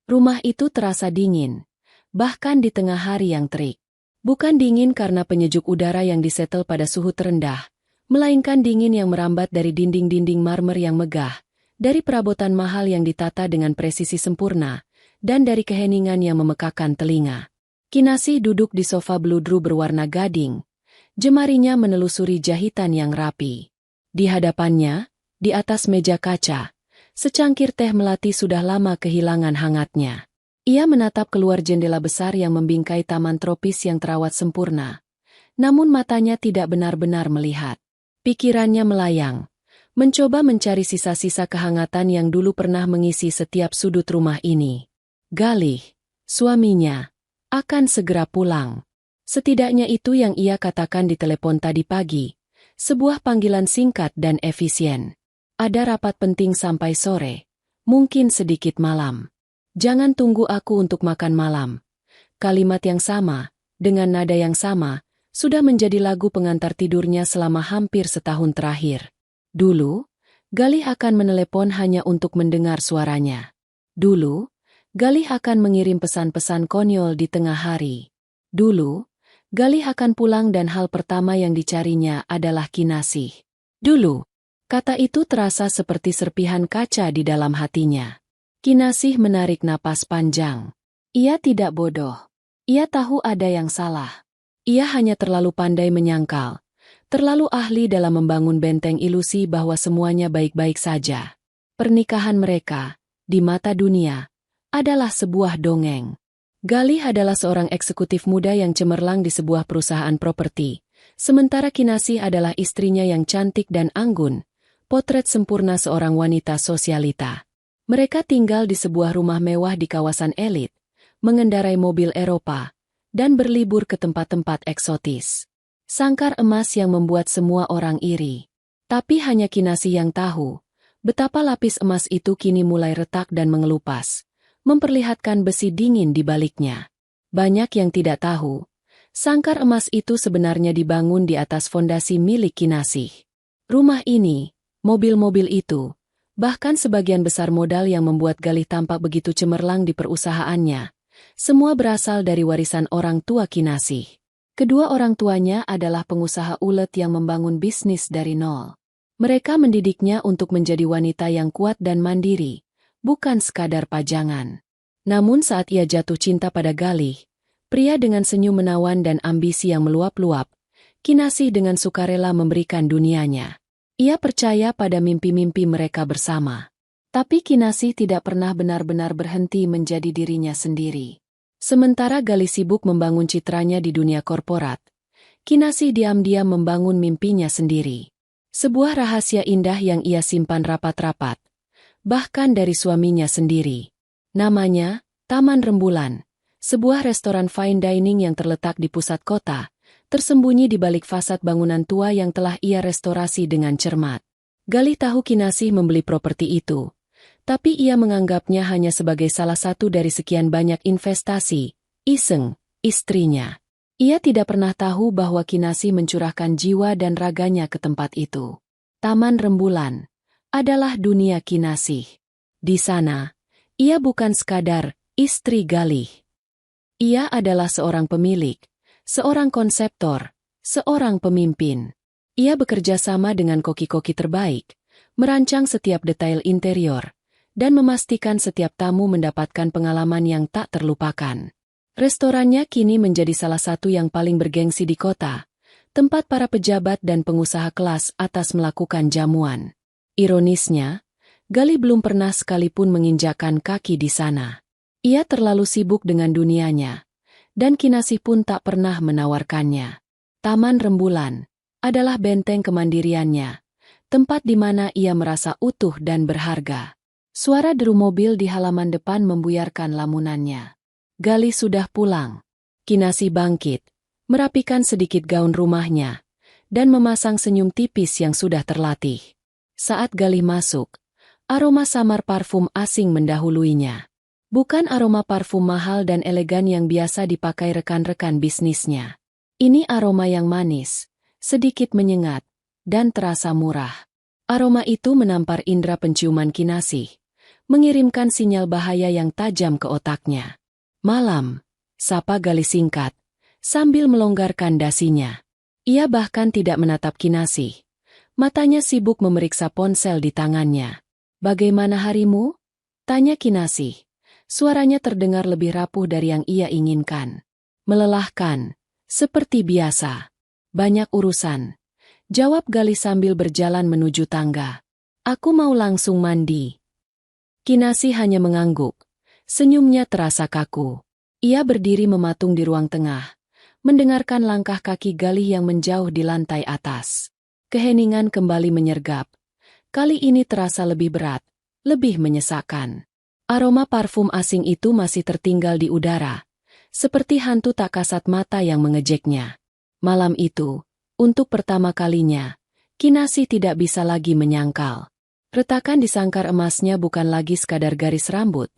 Rumah itu terasa dingin, bahkan di tengah hari yang terik. Bukan dingin karena penyejuk udara yang disetel pada suhu terendah, melainkan dingin yang merambat dari dinding-dinding marmer yang megah, dari perabotan mahal yang ditata dengan presisi sempurna, dan dari keheningan yang memekakan telinga. Kinasih duduk di sofa beludru berwarna gading, jemarinya menelusuri jahitan yang rapi. Di hadapannya, di atas meja kaca, secangkir teh melati sudah lama kehilangan hangatnya. Ia menatap keluar jendela besar yang membingkai taman tropis yang terawat sempurna. Namun matanya tidak benar-benar melihat. Pikirannya melayang, mencoba mencari sisa-sisa kehangatan yang dulu pernah mengisi setiap sudut rumah ini. Galih, suaminya, akan segera pulang. Setidaknya itu yang ia katakan di telepon tadi pagi. Sebuah panggilan singkat dan efisien. Ada rapat penting sampai sore, mungkin sedikit malam. Jangan tunggu aku untuk makan malam. Kalimat yang sama, dengan nada yang sama, sudah menjadi lagu pengantar tidurnya selama hampir setahun terakhir. Dulu, Galih akan menelepon hanya untuk mendengar suaranya. Dulu, Galih akan mengirim pesan-pesan konyol di tengah hari. Dulu, Galih akan pulang dan hal pertama yang dicarinya adalah Kinasih. Dulu. Kata itu terasa seperti serpihan kaca di dalam hatinya. Kinasih menarik napas panjang. Ia tidak bodoh. Ia tahu ada yang salah. Ia hanya terlalu pandai menyangkal, terlalu ahli dalam membangun benteng ilusi bahwa semuanya baik-baik saja. Pernikahan mereka, di mata dunia, adalah sebuah dongeng. Galih adalah seorang eksekutif muda yang cemerlang di sebuah perusahaan properti, sementara Kinasih adalah istrinya yang cantik dan anggun, potret sempurna seorang wanita sosialita. Mereka tinggal di sebuah rumah mewah di kawasan elit, mengendarai mobil Eropa, dan berlibur ke tempat-tempat eksotis. Sangkar emas yang membuat semua orang iri. Tapi hanya Kinasih yang tahu, betapa lapis emas itu kini mulai retak dan mengelupas, memperlihatkan besi dingin di baliknya. Banyak yang tidak tahu, sangkar emas itu sebenarnya dibangun di atas fondasi milik Kinasih. Rumah ini, mobil-mobil itu, bahkan sebagian besar modal yang membuat Galih tampak begitu cemerlang di perusahaannya, semua berasal dari warisan orang tua Kinasih. Kedua orang tuanya adalah pengusaha ulet yang membangun bisnis dari nol. Mereka mendidiknya untuk menjadi wanita yang kuat dan mandiri, bukan sekadar pajangan. Namun saat ia jatuh cinta pada Galih, pria dengan senyum menawan dan ambisi yang meluap-luap, Kinasih dengan sukarela memberikan dunianya. Ia percaya pada mimpi-mimpi mereka bersama. Tapi Kinasih tidak pernah benar-benar berhenti menjadi dirinya sendiri. Sementara Galih sibuk membangun citranya di dunia korporat, Kinasih diam-diam membangun mimpinya sendiri. Sebuah rahasia indah yang ia simpan rapat-rapat, bahkan dari suaminya sendiri. Namanya, Taman Rembulan, sebuah restoran fine dining yang terletak di pusat kota, tersembunyi di balik fasad bangunan tua yang telah ia restorasi dengan cermat. Galih tahu Kinasih membeli properti itu, tapi ia menganggapnya hanya sebagai salah satu dari sekian banyak investasi, iseng, istrinya. Ia tidak pernah tahu bahwa Kinasih mencurahkan jiwa dan raganya ke tempat itu. Taman Rembulan adalah dunia Kinasih. Di sana, ia bukan sekadar istri Galih. Ia adalah seorang pemilik, seorang konseptor, seorang pemimpin. Ia bekerja sama dengan koki-koki terbaik, merancang setiap detail interior, dan memastikan setiap tamu mendapatkan pengalaman yang tak terlupakan. Restorannya kini menjadi salah satu yang paling bergengsi di kota, tempat para pejabat dan pengusaha kelas atas melakukan jamuan. Ironisnya, Galih belum pernah sekalipun menginjakkan kaki di sana. Ia terlalu sibuk dengan dunianya, dan Kinasih pun tak pernah menawarkannya. Taman Rembulan adalah benteng kemandiriannya, tempat di mana ia merasa utuh dan berharga. Suara deru mobil di halaman depan membuyarkan lamunannya. Galih sudah pulang. Kinasih bangkit, merapikan sedikit gaun rumahnya, dan memasang senyum tipis yang sudah terlatih. Saat Galih masuk, aroma samar parfum asing mendahuluinya. Bukan aroma parfum mahal dan elegan yang biasa dipakai rekan-rekan bisnisnya. Ini aroma yang manis, sedikit menyengat, dan terasa murah. Aroma itu menampar indera penciuman Kinasih, mengirimkan sinyal bahaya yang tajam ke otaknya. Malam, sapa Galih singkat, sambil melonggarkan dasinya. Ia bahkan tidak menatap Kinasih. Matanya sibuk memeriksa ponsel di tangannya. Bagaimana harimu? Tanya Kinasih. Suaranya terdengar lebih rapuh dari yang ia inginkan. Melelahkan, seperti biasa. Banyak urusan. Jawab Galih sambil berjalan menuju tangga. Aku mau langsung mandi. Kinasih hanya mengangguk. Senyumnya terasa kaku. Ia berdiri mematung di ruang tengah, mendengarkan langkah kaki Galih yang menjauh di lantai atas. Keheningan kembali menyergap. Kali ini terasa lebih berat, lebih menyesakkan. Aroma parfum asing itu masih tertinggal di udara, seperti hantu tak kasat mata yang mengejeknya. Malam itu, untuk pertama kalinya, Kinasih tidak bisa lagi menyangkal. Retakan di sangkar emasnya bukan lagi sekadar garis rambut,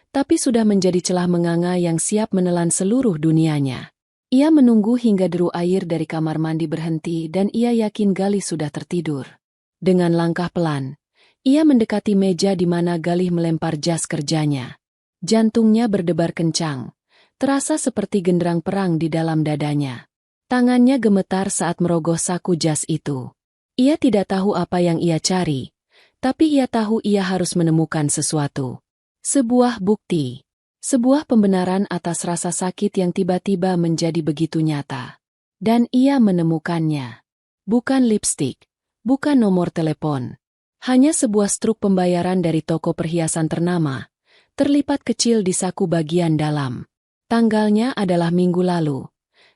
tapi sudah menjadi celah menganga yang siap menelan seluruh dunianya. Ia menunggu hingga deru air dari kamar mandi berhenti dan ia yakin Galih sudah tertidur. Dengan langkah pelan, ia mendekati meja di mana Galih melempar jas kerjanya. Jantungnya berdebar kencang, terasa seperti genderang perang di dalam dadanya. Tangannya gemetar saat merogoh saku jas itu. Ia tidak tahu apa yang ia cari, tapi ia tahu ia harus menemukan sesuatu. Sebuah bukti. Sebuah pembenaran atas rasa sakit yang tiba-tiba menjadi begitu nyata. Dan ia menemukannya. Bukan lipstik, bukan nomor telepon. Hanya sebuah struk pembayaran dari toko perhiasan ternama, terlipat kecil di saku bagian dalam. Tanggalnya adalah minggu lalu,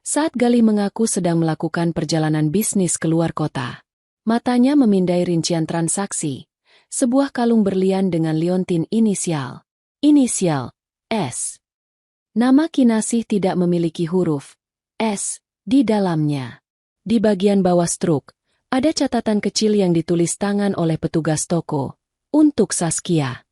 saat Galih mengaku sedang melakukan perjalanan bisnis keluar kota. Matanya memindai rincian transaksi. Sebuah kalung berlian dengan liontin inisial. Inisial S. Nama Kinasih tidak memiliki huruf S di dalamnya. Di bagian bawah struk, ada catatan kecil yang ditulis tangan oleh petugas toko. Untuk Saskia.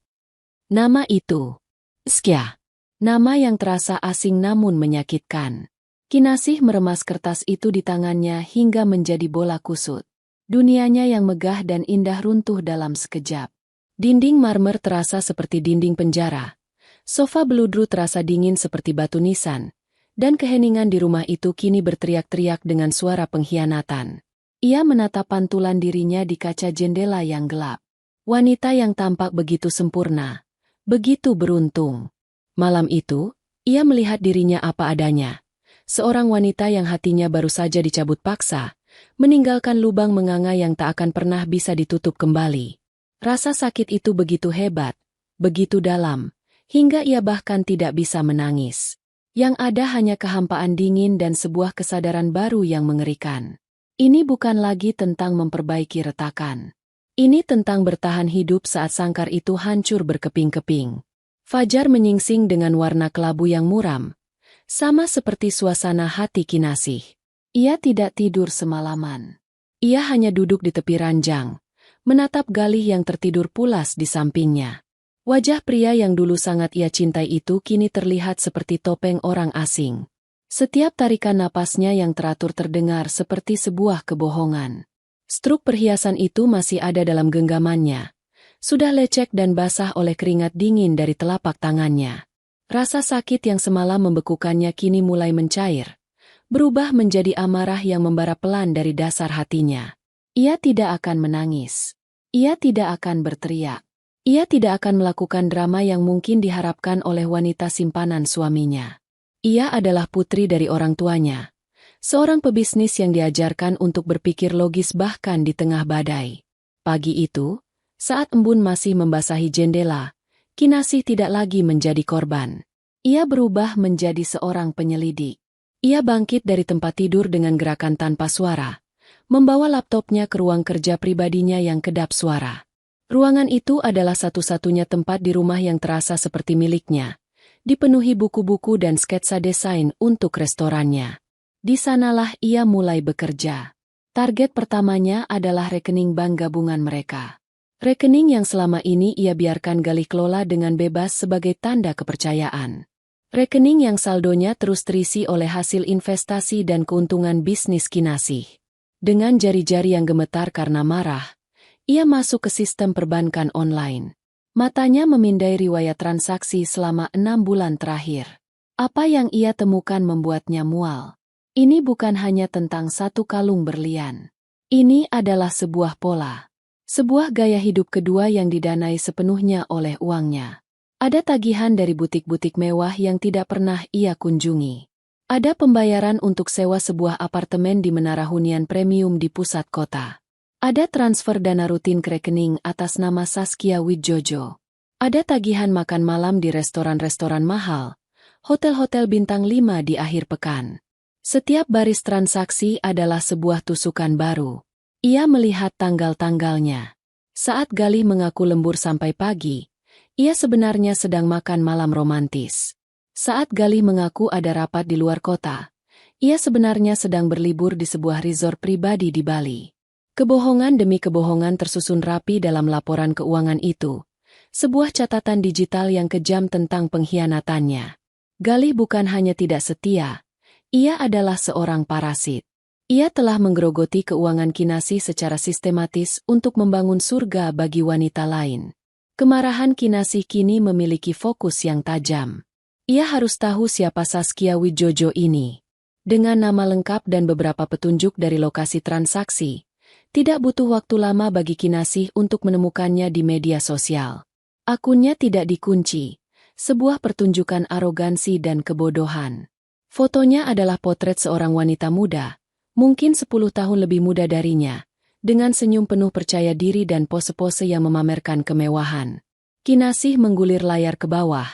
Nama itu. Saskia. Nama yang terasa asing namun menyakitkan. Kinasih meremas kertas itu di tangannya hingga menjadi bola kusut. Dunianya yang megah dan indah runtuh dalam sekejap. Dinding marmer terasa seperti dinding penjara. Sofa beludru terasa dingin seperti batu nisan. Dan keheningan di rumah itu kini berteriak-teriak dengan suara pengkhianatan. Ia menatap pantulan dirinya di kaca jendela yang gelap. Wanita yang tampak begitu sempurna. Begitu beruntung. Malam itu, ia melihat dirinya apa adanya. Seorang wanita yang hatinya baru saja dicabut paksa, meninggalkan lubang menganga yang tak akan pernah bisa ditutup kembali. Rasa sakit itu begitu hebat, begitu dalam, hingga ia bahkan tidak bisa menangis. Yang ada hanya kehampaan dingin dan sebuah kesadaran baru yang mengerikan. Ini bukan lagi tentang memperbaiki retakan. Ini tentang bertahan hidup saat sangkar itu hancur berkeping-keping. Fajar menyingsing dengan warna kelabu yang muram, sama seperti suasana hati Kinasih. Ia tidak tidur semalaman. Ia hanya duduk di tepi ranjang, menatap Galih yang tertidur pulas di sampingnya. Wajah pria yang dulu sangat ia cintai itu kini terlihat seperti topeng orang asing. Setiap tarikan napasnya yang teratur terdengar seperti sebuah kebohongan. Struk perhiasan itu masih ada dalam genggamannya. Sudah lecek dan basah oleh keringat dingin dari telapak tangannya. Rasa sakit yang semalam membekukannya kini mulai mencair. Berubah menjadi amarah yang membara pelan dari dasar hatinya. Ia tidak akan menangis. Ia tidak akan berteriak. Ia tidak akan melakukan drama yang mungkin diharapkan oleh wanita simpanan suaminya. Ia adalah putri dari orang tuanya. Seorang pebisnis yang diajarkan untuk berpikir logis bahkan di tengah badai. Pagi itu, saat embun masih membasahi jendela, Kinasih tidak lagi menjadi korban. Ia berubah menjadi seorang penyelidik. Ia bangkit dari tempat tidur dengan gerakan tanpa suara, membawa laptopnya ke ruang kerja pribadinya yang kedap suara. Ruangan itu adalah satu-satunya tempat di rumah yang terasa seperti miliknya, dipenuhi buku-buku dan sketsa desain untuk restorannya. Di sanalah ia mulai bekerja. Target pertamanya adalah rekening bank gabungan mereka. Rekening yang selama ini ia biarkan Galih kelola dengan bebas sebagai tanda kepercayaan. Rekening yang saldonya terus terisi oleh hasil investasi dan keuntungan bisnis Kinasih. Dengan jari-jari yang gemetar karena marah, ia masuk ke sistem perbankan online. Matanya memindai riwayat transaksi selama 6 bulan terakhir. Apa yang ia temukan membuatnya mual. Ini bukan hanya tentang satu kalung berlian. Ini adalah sebuah pola. Sebuah gaya hidup kedua yang didanai sepenuhnya oleh uangnya. Ada tagihan dari butik-butik mewah yang tidak pernah ia kunjungi. Ada pembayaran untuk sewa sebuah apartemen di menara hunian premium di pusat kota. Ada transfer dana rutin ke rekening atas nama Saskia Widjojo. Ada tagihan makan malam di restoran-restoran mahal, hotel-hotel bintang 5 di akhir pekan. Setiap baris transaksi adalah sebuah tusukan baru. Ia melihat tanggal-tanggalnya. Saat Galih mengaku lembur sampai pagi, ia sebenarnya sedang makan malam romantis. Saat Galih mengaku ada rapat di luar kota, ia sebenarnya sedang berlibur di sebuah resort pribadi di Bali. Kebohongan demi kebohongan tersusun rapi dalam laporan keuangan itu. Sebuah catatan digital yang kejam tentang pengkhianatannya. Galih bukan hanya tidak setia, ia adalah seorang parasit. Ia telah menggerogoti keuangan Kinasih secara sistematis untuk membangun surga bagi wanita lain. Kemarahan Kinasih kini memiliki fokus yang tajam. Ia harus tahu siapa Saskia Widjojo ini. Dengan nama lengkap dan beberapa petunjuk dari lokasi transaksi, tidak butuh waktu lama bagi Kinasih untuk menemukannya di media sosial. Akunnya tidak dikunci. Sebuah pertunjukan arogansi dan kebodohan. Fotonya adalah potret seorang wanita muda, mungkin 10 tahun lebih muda darinya, dengan senyum penuh percaya diri dan pose-pose yang memamerkan kemewahan. Kinasih menggulir layar ke bawah.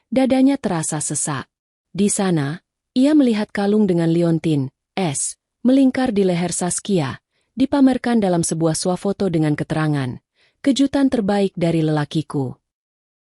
Dadanya terasa sesak. Di sana, ia melihat kalung dengan liontin, S, melingkar di leher Saskia, dipamerkan dalam sebuah swafoto dengan keterangan, "Kejutan terbaik dari lelakiku."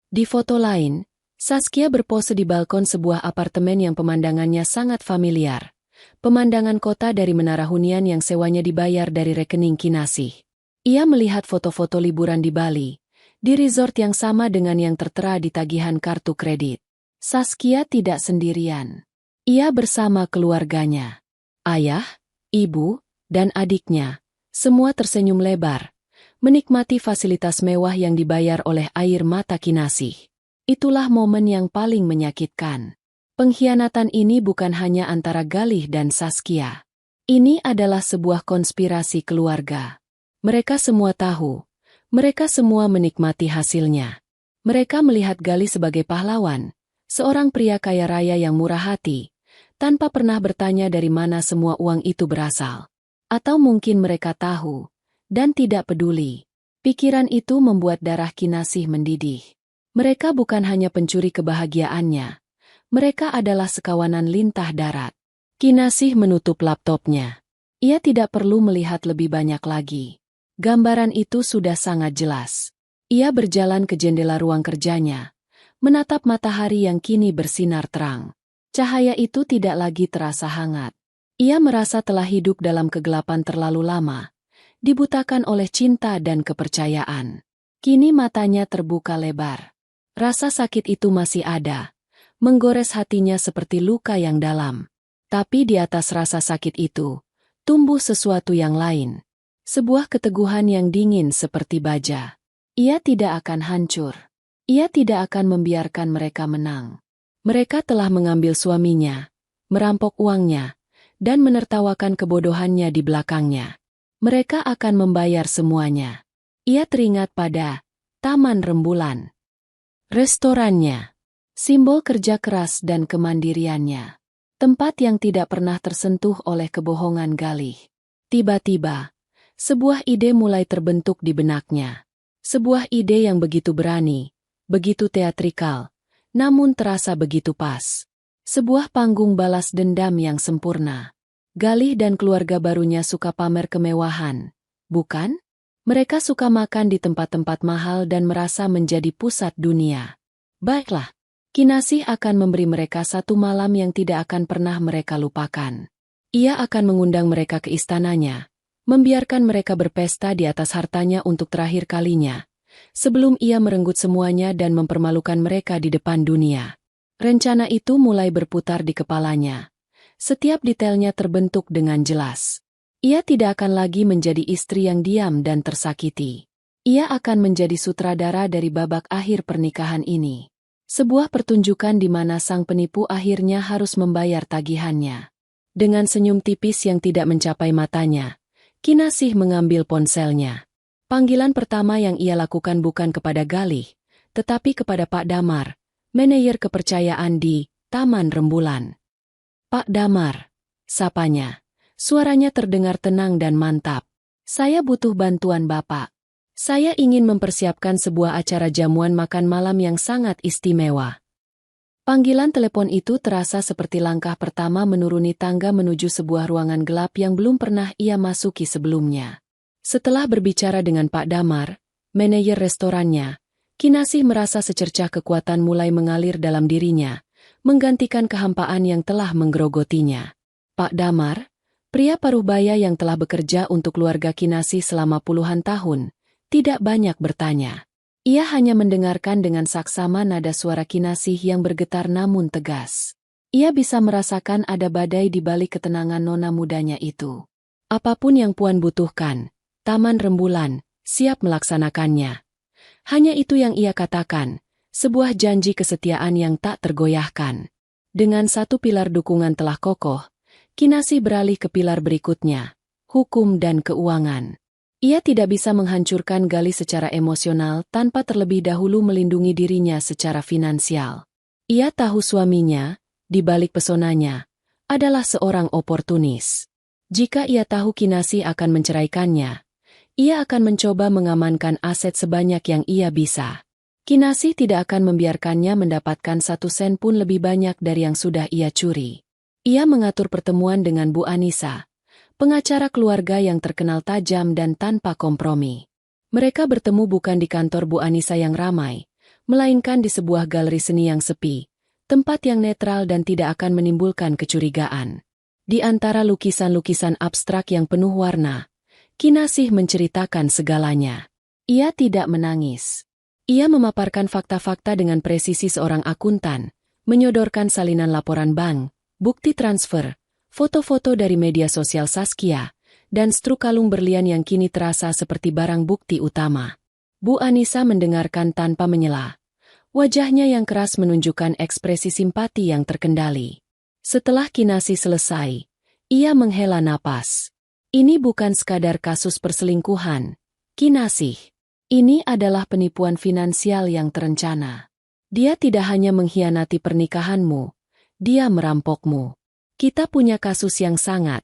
Di foto lain, Saskia berpose di balkon sebuah apartemen yang pemandangannya sangat familiar. Pemandangan kota dari menara hunian yang sewanya dibayar dari rekening Kinasih. Ia melihat foto-foto liburan di Bali, di resort yang sama dengan yang tertera di tagihan kartu kredit. Saskia tidak sendirian. Ia bersama keluarganya. Ayah, ibu, dan adiknya, semua tersenyum lebar, menikmati fasilitas mewah yang dibayar oleh air mata Kinasih. Itulah momen yang paling menyakitkan. Pengkhianatan ini bukan hanya antara Galih dan Saskia. Ini adalah sebuah konspirasi keluarga. Mereka semua tahu. Mereka semua menikmati hasilnya. Mereka melihat Galih sebagai pahlawan, seorang pria kaya raya yang murah hati, tanpa pernah bertanya dari mana semua uang itu berasal. Atau mungkin mereka tahu, dan tidak peduli. Pikiran itu membuat darah Kinasih mendidih. Mereka bukan hanya pencuri kebahagiaannya. Mereka adalah sekawanan lintah darat. Kinasih menutup laptopnya. Ia tidak perlu melihat lebih banyak lagi. Gambaran itu sudah sangat jelas. Ia berjalan ke jendela ruang kerjanya, menatap matahari yang kini bersinar terang. Cahaya itu tidak lagi terasa hangat. Ia merasa telah hidup dalam kegelapan terlalu lama, dibutakan oleh cinta dan kepercayaan. Kini matanya terbuka lebar. Rasa sakit itu masih ada, menggores hatinya seperti luka yang dalam. Tapi di atas rasa sakit itu, tumbuh sesuatu yang lain. Sebuah keteguhan yang dingin seperti baja. Ia tidak akan hancur. Ia tidak akan membiarkan mereka menang. Mereka telah mengambil suaminya, merampok uangnya, dan menertawakan kebodohannya di belakangnya. Mereka akan membayar semuanya. Ia teringat pada Taman Rembulan. Restorannya, simbol kerja keras dan kemandiriannya. Tempat yang tidak pernah tersentuh oleh kebohongan Galih. Tiba-tiba, sebuah ide mulai terbentuk di benaknya. Sebuah ide yang begitu berani, begitu teatrikal, namun terasa begitu pas. Sebuah panggung balas dendam yang sempurna. Galih dan keluarga barunya suka pamer kemewahan, bukan? Mereka suka makan di tempat-tempat mahal dan merasa menjadi pusat dunia. Baiklah, Kinasih akan memberi mereka satu malam yang tidak akan pernah mereka lupakan. Ia akan mengundang mereka ke istananya, membiarkan mereka berpesta di atas hartanya untuk terakhir kalinya, sebelum ia merenggut semuanya dan mempermalukan mereka di depan dunia. Rencana itu mulai berputar di kepalanya. Setiap detailnya terbentuk dengan jelas. Ia tidak akan lagi menjadi istri yang diam dan tersakiti. Ia akan menjadi sutradara dari babak akhir pernikahan ini. Sebuah pertunjukan di mana sang penipu akhirnya harus membayar tagihannya. Dengan senyum tipis yang tidak mencapai matanya, Kinasih mengambil ponselnya. Panggilan pertama yang ia lakukan bukan kepada Galih, tetapi kepada Pak Damar, manajer kepercayaan di Taman Rembulan. "Pak Damar," sapanya. Suaranya terdengar tenang dan mantap. "Saya butuh bantuan Bapak. Saya ingin mempersiapkan sebuah acara jamuan makan malam yang sangat istimewa." Panggilan telepon itu terasa seperti langkah pertama menuruni tangga menuju sebuah ruangan gelap yang belum pernah ia masuki sebelumnya. Setelah berbicara dengan Pak Damar, manajer restorannya, Kinasih merasa secercah kekuatan mulai mengalir dalam dirinya, menggantikan kehampaan yang telah menggerogotinya. Pak Damar, pria parubaya yang telah bekerja untuk keluarga Kinasih selama puluhan tahun, tidak banyak bertanya. Ia hanya mendengarkan dengan saksama nada suara Kinasih yang bergetar namun tegas. Ia bisa merasakan ada badai di balik ketenangan nona mudanya itu. Apapun yang Puan butuhkan, Taman Rembulan siap melaksanakannya. Hanya itu yang ia katakan, sebuah janji kesetiaan yang tak tergoyahkan. Dengan satu pilar dukungan telah kokoh, Kinasih beralih ke pilar berikutnya, hukum dan keuangan. Ia tidak bisa menghancurkan Galih secara emosional tanpa terlebih dahulu melindungi dirinya secara finansial. Ia tahu suaminya, di balik pesonanya, adalah seorang oportunis. Jika ia tahu Kinasih akan menceraikannya, ia akan mencoba mengamankan aset sebanyak yang ia bisa. Kinasih tidak akan membiarkannya mendapatkan 1 sen pun lebih banyak dari yang sudah ia curi. Ia mengatur pertemuan dengan Bu Anissa, pengacara keluarga yang terkenal tajam dan tanpa kompromi. Mereka bertemu bukan di kantor Bu Anissa yang ramai, melainkan di sebuah galeri seni yang sepi, tempat yang netral dan tidak akan menimbulkan kecurigaan. Di antara lukisan-lukisan abstrak yang penuh warna, Kinasih menceritakan segalanya. Ia tidak menangis. Ia memaparkan fakta-fakta dengan presisi seorang akuntan, menyodorkan salinan laporan bank, bukti transfer, foto-foto dari media sosial Saskia, dan struk kalung berlian yang kini terasa seperti barang bukti utama. Bu Anissa mendengarkan tanpa menyela. Wajahnya yang keras menunjukkan ekspresi simpati yang terkendali. Setelah Kinasih selesai, ia menghela napas. Ini bukan sekadar kasus perselingkuhan, Kinasih. Ini adalah penipuan finansial yang terencana. Dia tidak hanya mengkhianati pernikahanmu, dia merampokmu. Kita punya kasus yang sangat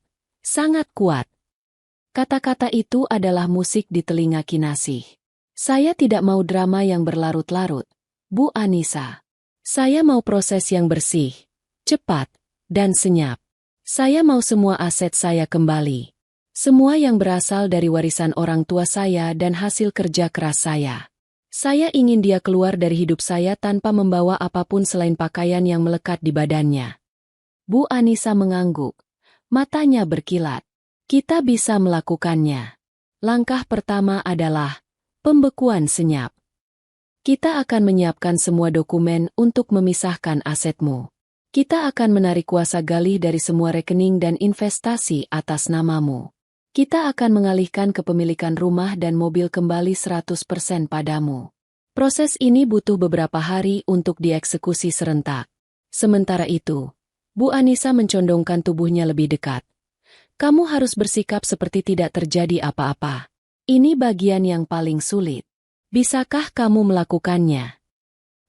kuat. Kata-kata itu adalah musik di telinga Kinasih. Saya tidak mau drama yang berlarut-larut, Bu Anissa. Saya mau proses yang bersih, cepat, dan senyap. Saya mau semua aset saya kembali. Semua yang berasal dari warisan orang tua saya dan hasil kerja keras saya. Saya ingin dia keluar dari hidup saya tanpa membawa apapun selain pakaian yang melekat di badannya. Bu Anissa mengangguk. Matanya berkilat. Kita bisa melakukannya. Langkah pertama adalah pembekuan senyap. Kita akan menyiapkan semua dokumen untuk memisahkan asetmu. Kita akan menarik kuasa Galih dari semua rekening dan investasi atas namamu. Kita akan mengalihkan kepemilikan rumah dan mobil kembali 100% padamu. Proses ini butuh beberapa hari untuk dieksekusi serentak. Sementara itu, Bu Anissa mencondongkan tubuhnya lebih dekat. Kamu harus bersikap seperti tidak terjadi apa-apa. Ini bagian yang paling sulit. Bisakah kamu melakukannya?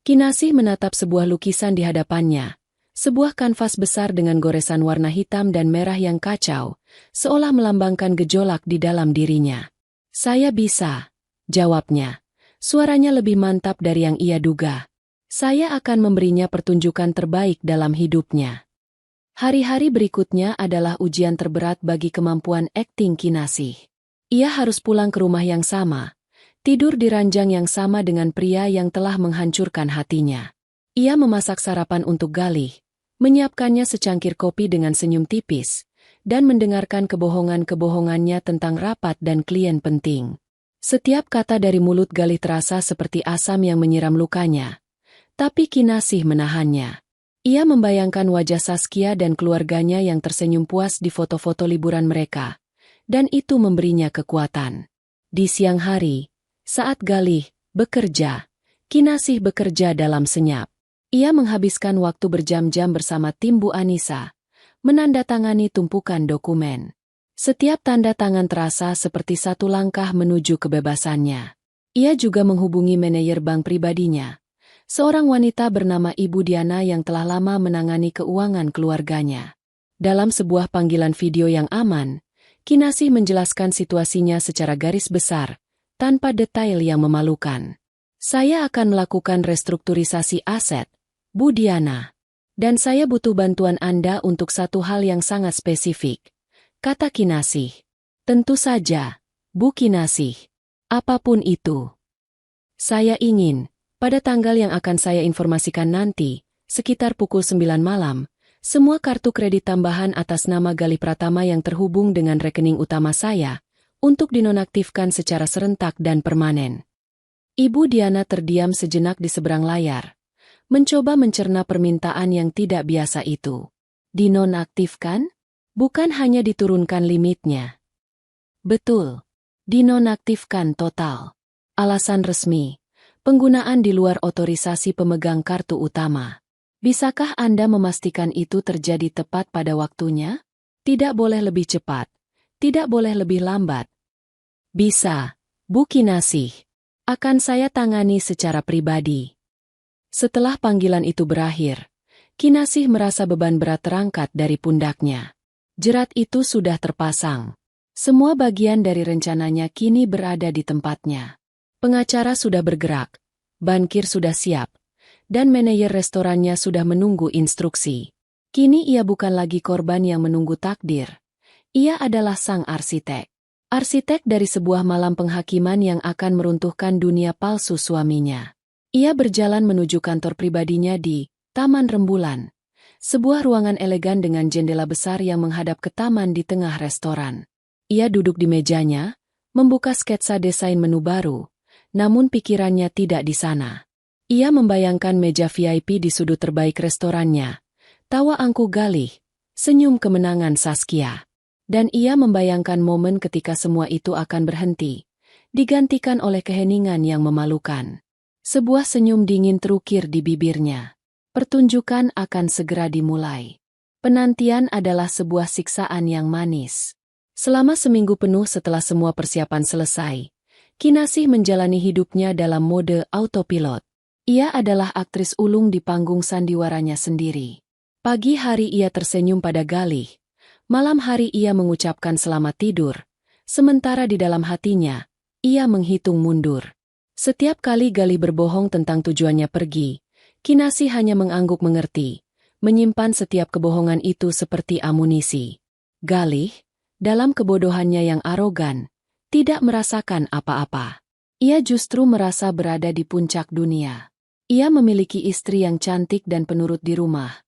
Kinasih menatap sebuah lukisan di hadapannya. Sebuah kanvas besar dengan goresan warna hitam dan merah yang kacau, seolah melambangkan gejolak di dalam dirinya. Saya bisa, jawabnya. Suaranya lebih mantap dari yang ia duga. Saya akan memberinya pertunjukan terbaik dalam hidupnya. Hari-hari berikutnya adalah ujian terberat bagi kemampuan akting Kinasih. Ia harus pulang ke rumah yang sama, tidur di ranjang yang sama dengan pria yang telah menghancurkan hatinya. Ia memasak sarapan untuk Galih, menyiapkannya secangkir kopi dengan senyum tipis, dan mendengarkan kebohongan-kebohongannya tentang rapat dan klien penting. Setiap kata dari mulut Galih terasa seperti asam yang menyiram lukanya, tapi Kinasih menahannya. Ia membayangkan wajah Saskia dan keluarganya yang tersenyum puas di foto-foto liburan mereka, dan itu memberinya kekuatan. Di siang hari, Saat Galih bekerja, Kinasih bekerja dalam senyap. Ia menghabiskan waktu berjam-jam bersama tim Bu Anissa, menandatangani tumpukan dokumen. Setiap tanda tangan terasa seperti satu langkah menuju kebebasannya. Ia juga menghubungi manajer bank pribadinya, seorang wanita bernama Ibu Diana yang telah lama menangani keuangan keluarganya. Dalam sebuah panggilan video yang aman, Kinasih menjelaskan situasinya secara garis besar, tanpa detail yang memalukan. Saya akan melakukan restrukturisasi aset, Bu Diana. Dan saya butuh bantuan Anda untuk satu hal yang sangat spesifik, kata Kinasih. Tentu saja, Bu Kinasih. Apapun itu. Saya ingin, pada tanggal yang akan saya informasikan nanti, sekitar pukul 9 malam, semua kartu kredit tambahan atas nama Galih Pratama yang terhubung dengan rekening utama saya, untuk dinonaktifkan secara serentak dan permanen. Ibu Diana terdiam sejenak di seberang layar, mencoba mencerna permintaan yang tidak biasa itu. Dinonaktifkan? Bukan hanya diturunkan limitnya. Betul, dinonaktifkan total. Alasan resmi, penggunaan di luar otorisasi pemegang kartu utama. Bisakah Anda memastikan itu terjadi tepat pada waktunya? Tidak boleh lebih cepat, tidak boleh lebih lambat. Bisa, Bu Kinasih. Akan saya tangani secara pribadi. Setelah panggilan itu berakhir, Kinasih merasa beban berat terangkat dari pundaknya. Jerat itu sudah terpasang. Semua bagian dari rencananya kini berada di tempatnya. Pengacara sudah bergerak, bankir sudah siap, dan manajer restorannya sudah menunggu instruksi. Kini ia bukan lagi korban yang menunggu takdir. Ia adalah sang arsitek. Arsitek dari sebuah malam penghakiman yang akan meruntuhkan dunia palsu suaminya. Ia berjalan menuju kantor pribadinya di Taman Rembulan. Sebuah ruangan elegan dengan jendela besar yang menghadap ke taman di tengah restoran. Ia duduk di mejanya, membuka sketsa desain menu baru, namun pikirannya tidak di sana. Ia membayangkan meja VIP di sudut terbaik restorannya, tawa angkuh Galih, senyum kemenangan Saskia. Dan ia membayangkan momen ketika semua itu akan berhenti, digantikan oleh keheningan yang memalukan. Sebuah senyum dingin terukir di bibirnya. Pertunjukan akan segera dimulai. Penantian adalah sebuah siksaan yang manis. Selama seminggu penuh setelah semua persiapan selesai, Kinasih menjalani hidupnya dalam mode autopilot. Ia adalah aktris ulung di panggung sandiwaranya sendiri. Pagi hari ia tersenyum pada Galih. Malam hari ia mengucapkan selamat tidur. Sementara di dalam hatinya, ia menghitung mundur. Setiap kali Galih berbohong tentang tujuannya pergi, Kinasih hanya mengangguk mengerti, menyimpan setiap kebohongan itu seperti amunisi. Galih, dalam kebodohannya yang arogan, tidak merasakan apa-apa. Ia justru merasa berada di puncak dunia. Ia memiliki istri yang cantik dan penurut di rumah,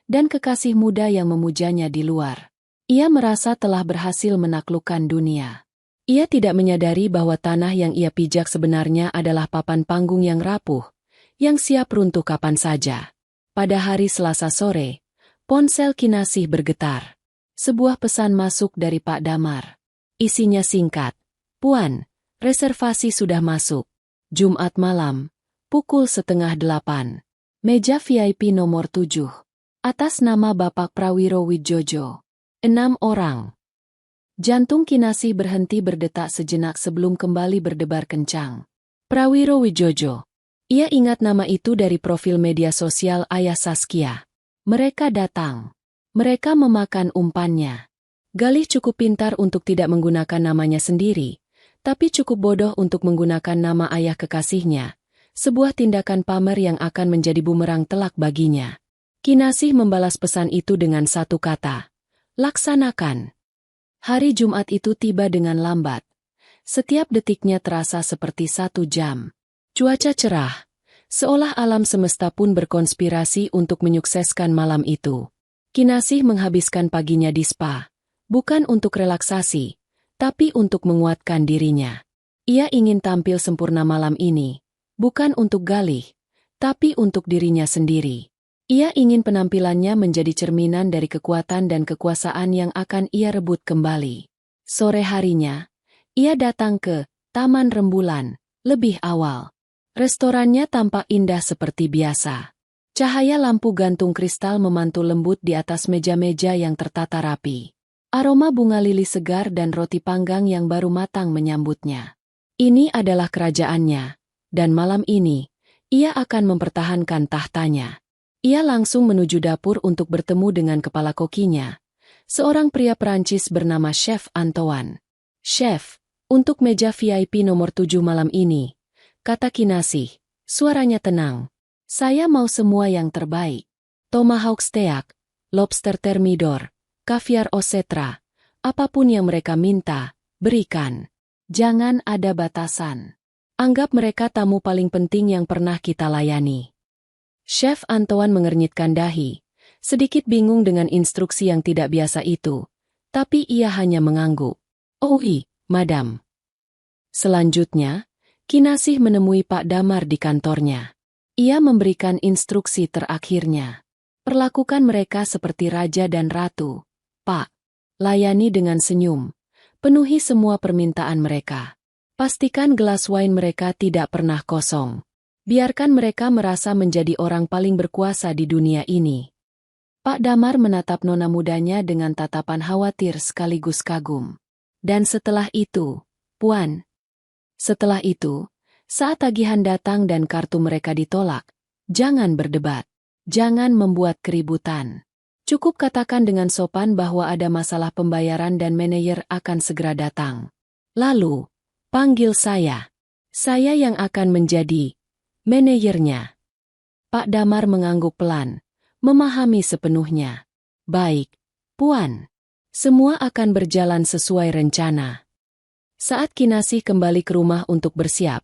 dan kekasih muda yang memujanya di luar. Ia merasa telah berhasil menaklukkan dunia. Ia tidak menyadari bahwa tanah yang ia pijak sebenarnya adalah papan panggung yang rapuh, yang siap runtuh kapan saja. Pada hari Selasa sore, ponsel Kinasih bergetar. Sebuah pesan masuk dari Pak Damar. Isinya singkat. Puan, reservasi sudah masuk. Jumat malam, pukul 7:30. Meja VIP nomor 7. Atas nama Bapak Prawiro Widjojo. 6 orang. Jantung Kinasih berhenti berdetak sejenak sebelum kembali berdebar kencang. Prawiro Widjojo. Ia ingat nama itu dari profil media sosial ayah Saskia. Mereka datang. Mereka memakan umpannya. Galih cukup pintar untuk tidak menggunakan namanya sendiri, tapi cukup bodoh untuk menggunakan nama ayah kekasihnya. Sebuah tindakan pamer yang akan menjadi bumerang telak baginya. Kinasih membalas pesan itu dengan satu kata. Laksanakan. Hari Jumat itu tiba dengan lambat. Setiap detiknya terasa seperti 1 jam. Cuaca cerah. Seolah alam semesta pun berkonspirasi untuk menyukseskan malam itu. Kinasih menghabiskan paginya di spa. Bukan untuk relaksasi, tapi untuk menguatkan dirinya. Ia ingin tampil sempurna malam ini. Bukan untuk Galih, tapi untuk dirinya sendiri. Ia ingin penampilannya menjadi cerminan dari kekuatan dan kekuasaan yang akan ia rebut kembali. Sore harinya, ia datang ke Taman Rembulan, Lebih awal. Restorannya tampak indah seperti biasa. Cahaya lampu gantung kristal memantul lembut di atas meja-meja yang tertata rapi. Aroma bunga lili segar dan roti panggang yang baru matang menyambutnya. Ini adalah kerajaannya, dan malam ini, ia akan mempertahankan tahtanya. Ia langsung menuju dapur untuk bertemu dengan kepala kokinya, seorang pria Perancis bernama Chef Antoine. "Chef, untuk meja VIP nomor 7 malam ini," kata Kinasih, suaranya tenang. "Saya mau semua yang terbaik. Tomahawk steak, lobster thermidor, kaviar osetra, apapun yang mereka minta, berikan. Jangan ada batasan. Anggap mereka tamu paling penting yang pernah kita layani." Chef Antoine mengernyitkan dahi, sedikit bingung dengan instruksi yang tidak biasa itu, tapi ia hanya mengangguk. "Oh madam." Selanjutnya, Kinasih menemui Pak Damar di kantornya. Ia memberikan instruksi terakhirnya. "Perlakukan mereka seperti raja dan ratu, Pak. Layani dengan senyum. Penuhi semua permintaan mereka. Pastikan gelas wine mereka tidak pernah kosong. Biarkan mereka merasa menjadi orang paling berkuasa di dunia ini." Pak Damar menatap nona mudanya dengan tatapan khawatir sekaligus kagum. "Dan setelah itu, Puan?" "Setelah itu, saat tagihan datang dan kartu mereka ditolak, jangan berdebat. Jangan membuat keributan. Cukup katakan dengan sopan bahwa ada masalah pembayaran dan manajer akan segera datang. Lalu, panggil saya. Saya yang akan menjadi manajernya." Pak Damar mengangguk pelan, memahami sepenuhnya. "Baik, Puan. Semua akan berjalan sesuai rencana." Saat Kinasih kembali ke rumah untuk bersiap,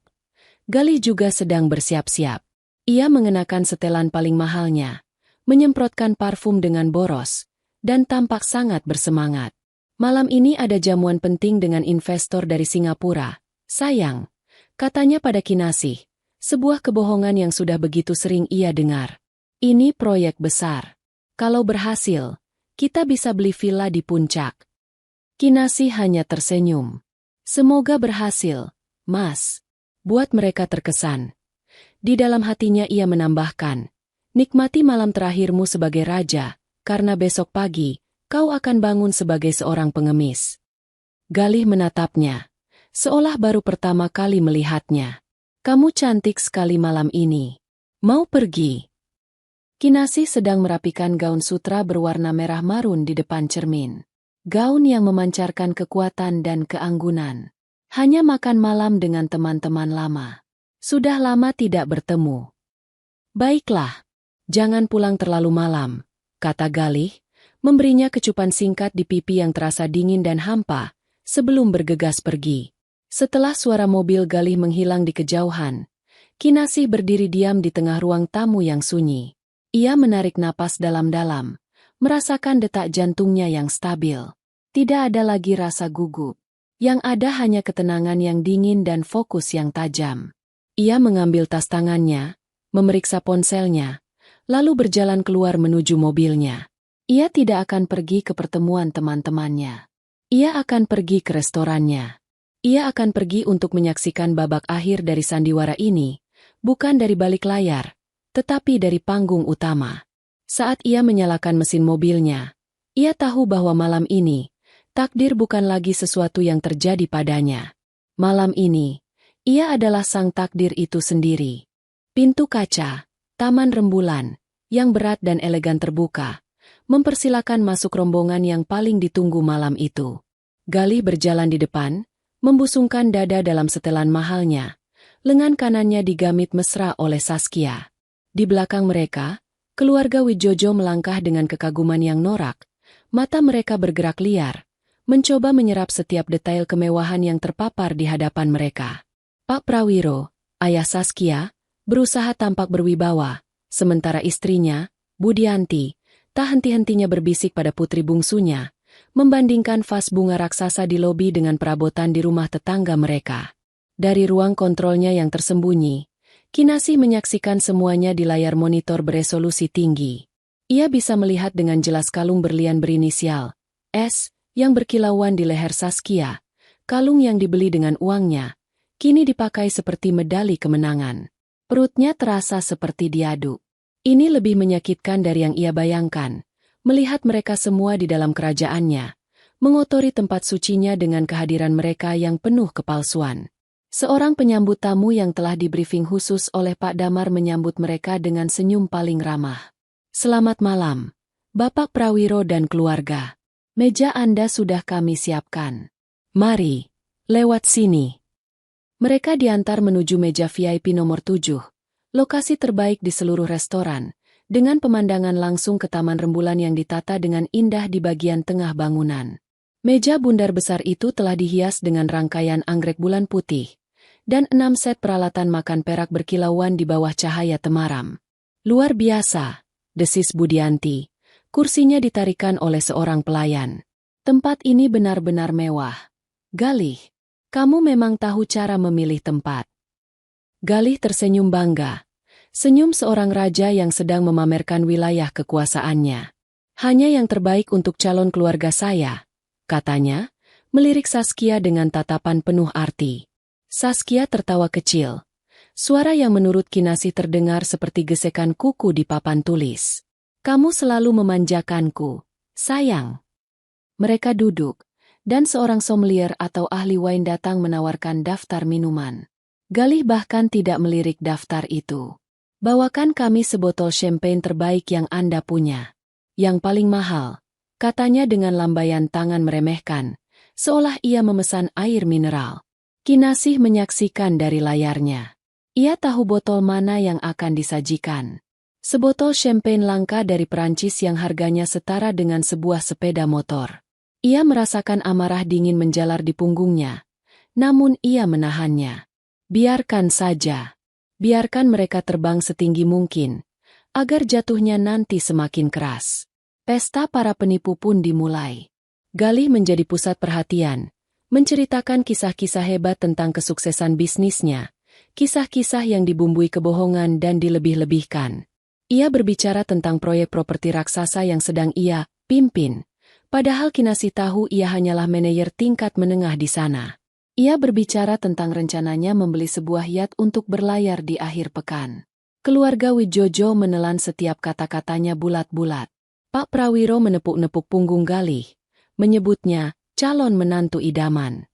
Galih juga sedang bersiap-siap. Ia mengenakan setelan paling mahalnya, menyemprotkan parfum dengan boros, dan tampak sangat bersemangat. "Malam ini ada jamuan penting dengan investor dari Singapura, sayang," katanya pada Kinasih, sebuah kebohongan yang sudah begitu sering ia dengar. "Ini proyek besar. Kalau berhasil, kita bisa beli villa di puncak." Kinasih hanya tersenyum. "Semoga berhasil, Mas." Buat mereka terkesan. Di dalam hatinya ia menambahkan, "Nikmati malam terakhirmu sebagai raja, karena besok pagi, kau akan bangun sebagai seorang pengemis." Galih menatapnya, seolah baru pertama kali melihatnya. "Kamu cantik sekali malam ini. Mau pergi?" Kinasih sedang merapikan gaun sutra berwarna merah marun di depan cermin. Gaun yang memancarkan kekuatan dan keanggunan. Hanya makan malam dengan teman-teman lama. Sudah lama tidak bertemu. "Baiklah, jangan pulang terlalu malam," kata Galih, memberinya kecupan singkat di pipi yang terasa dingin dan hampa, sebelum bergegas pergi. Setelah suara mobil Galih menghilang di kejauhan, Kinasih berdiri diam di tengah ruang tamu yang sunyi. Ia menarik napas dalam-dalam, merasakan detak jantungnya yang stabil. Tidak ada lagi rasa gugup. Yang ada hanya ketenangan yang dingin dan fokus yang tajam. Ia mengambil tas tangannya, memeriksa ponselnya, lalu berjalan keluar menuju mobilnya. Ia tidak akan pergi ke pertemuan teman-temannya. Ia akan pergi ke restorannya. Ia akan pergi untuk menyaksikan babak akhir dari sandiwara ini, bukan dari balik layar, tetapi dari panggung utama. Saat ia menyalakan mesin mobilnya, ia tahu bahwa malam ini, takdir bukan lagi sesuatu yang terjadi padanya. Malam ini, ia adalah sang takdir itu sendiri. Pintu kaca, taman rembulan, yang berat dan elegan terbuka, mempersilakan masuk rombongan yang paling ditunggu malam itu. Galih berjalan di depan, membusungkan dada dalam setelan mahalnya. Lengan kanannya digamit mesra oleh Saskia. Di belakang mereka, keluarga Wijojo melangkah dengan kekaguman yang norak. Mata mereka bergerak liar, mencoba menyerap setiap detail kemewahan yang terpapar di hadapan mereka. Pak Prawiro, ayah Saskia, berusaha tampak berwibawa, sementara istrinya, Budianti, tak henti-hentinya berbisik pada putri bungsunya, membandingkan vas bunga raksasa di lobi dengan perabotan di rumah tetangga mereka. Dari ruang kontrolnya yang tersembunyi, Kinasih menyaksikan semuanya di layar monitor beresolusi tinggi. Ia bisa melihat dengan jelas kalung berlian berinisial S yang berkilauan di leher Saskia, kalung yang dibeli dengan uangnya, kini dipakai seperti medali kemenangan. Perutnya terasa seperti diaduk. Ini lebih menyakitkan dari yang ia bayangkan, melihat mereka semua di dalam kerajaannya, mengotori tempat sucinya dengan kehadiran mereka yang penuh kepalsuan. Seorang penyambut tamu yang telah di-briefing khusus oleh Pak Damar menyambut mereka dengan senyum paling ramah. "Selamat malam, Bapak Prawiro dan keluarga. Meja Anda sudah kami siapkan. Mari, lewat sini." Mereka diantar menuju meja VIP nomor 7, lokasi terbaik di seluruh restoran, dengan pemandangan langsung ke taman rembulan yang ditata dengan indah di bagian tengah bangunan. Meja bundar besar itu telah dihias dengan rangkaian anggrek bulan putih, dan 6 set peralatan makan perak berkilauan di bawah cahaya temaram. "Luar biasa," desis Budianti. Kursinya ditarikan oleh seorang pelayan. "Tempat ini benar-benar mewah. Galih, kamu memang tahu cara memilih tempat." Galih tersenyum bangga. Senyum seorang raja yang sedang memamerkan wilayah kekuasaannya. "Hanya yang terbaik untuk calon keluarga saya," katanya, melirik Saskia dengan tatapan penuh arti. Saskia tertawa kecil. Suara yang menurut Kinasih terdengar seperti gesekan kuku di papan tulis. "Kamu selalu memanjakanku, sayang." Mereka duduk, dan seorang sommelier atau ahli wine datang menawarkan daftar minuman. Galih bahkan tidak melirik daftar itu. "Bawakan kami sebotol champagne terbaik yang Anda punya. Yang paling mahal," katanya dengan lambaian tangan meremehkan, seolah ia memesan air mineral. Kinasih menyaksikan dari layarnya. Ia tahu botol mana yang akan disajikan. Sebotol champagne langka dari Perancis yang harganya setara dengan sebuah sepeda motor. Ia merasakan amarah dingin menjalar di punggungnya, namun ia menahannya. Biarkan saja. Biarkan mereka terbang setinggi mungkin, agar jatuhnya nanti semakin keras. Pesta para penipu pun dimulai. Galih menjadi pusat perhatian, menceritakan kisah-kisah hebat tentang kesuksesan bisnisnya, kisah-kisah yang dibumbui kebohongan dan dilebih-lebihkan. Ia berbicara tentang proyek properti raksasa yang sedang ia pimpin, padahal Kinasih tahu ia hanyalah manajer tingkat menengah di sana. Ia berbicara tentang rencananya membeli sebuah yacht untuk berlayar di akhir pekan. Keluarga Wijojo menelan setiap kata-katanya bulat-bulat. Pak Prawiro menepuk-nepuk punggung Galih, menyebutnya calon menantu idaman.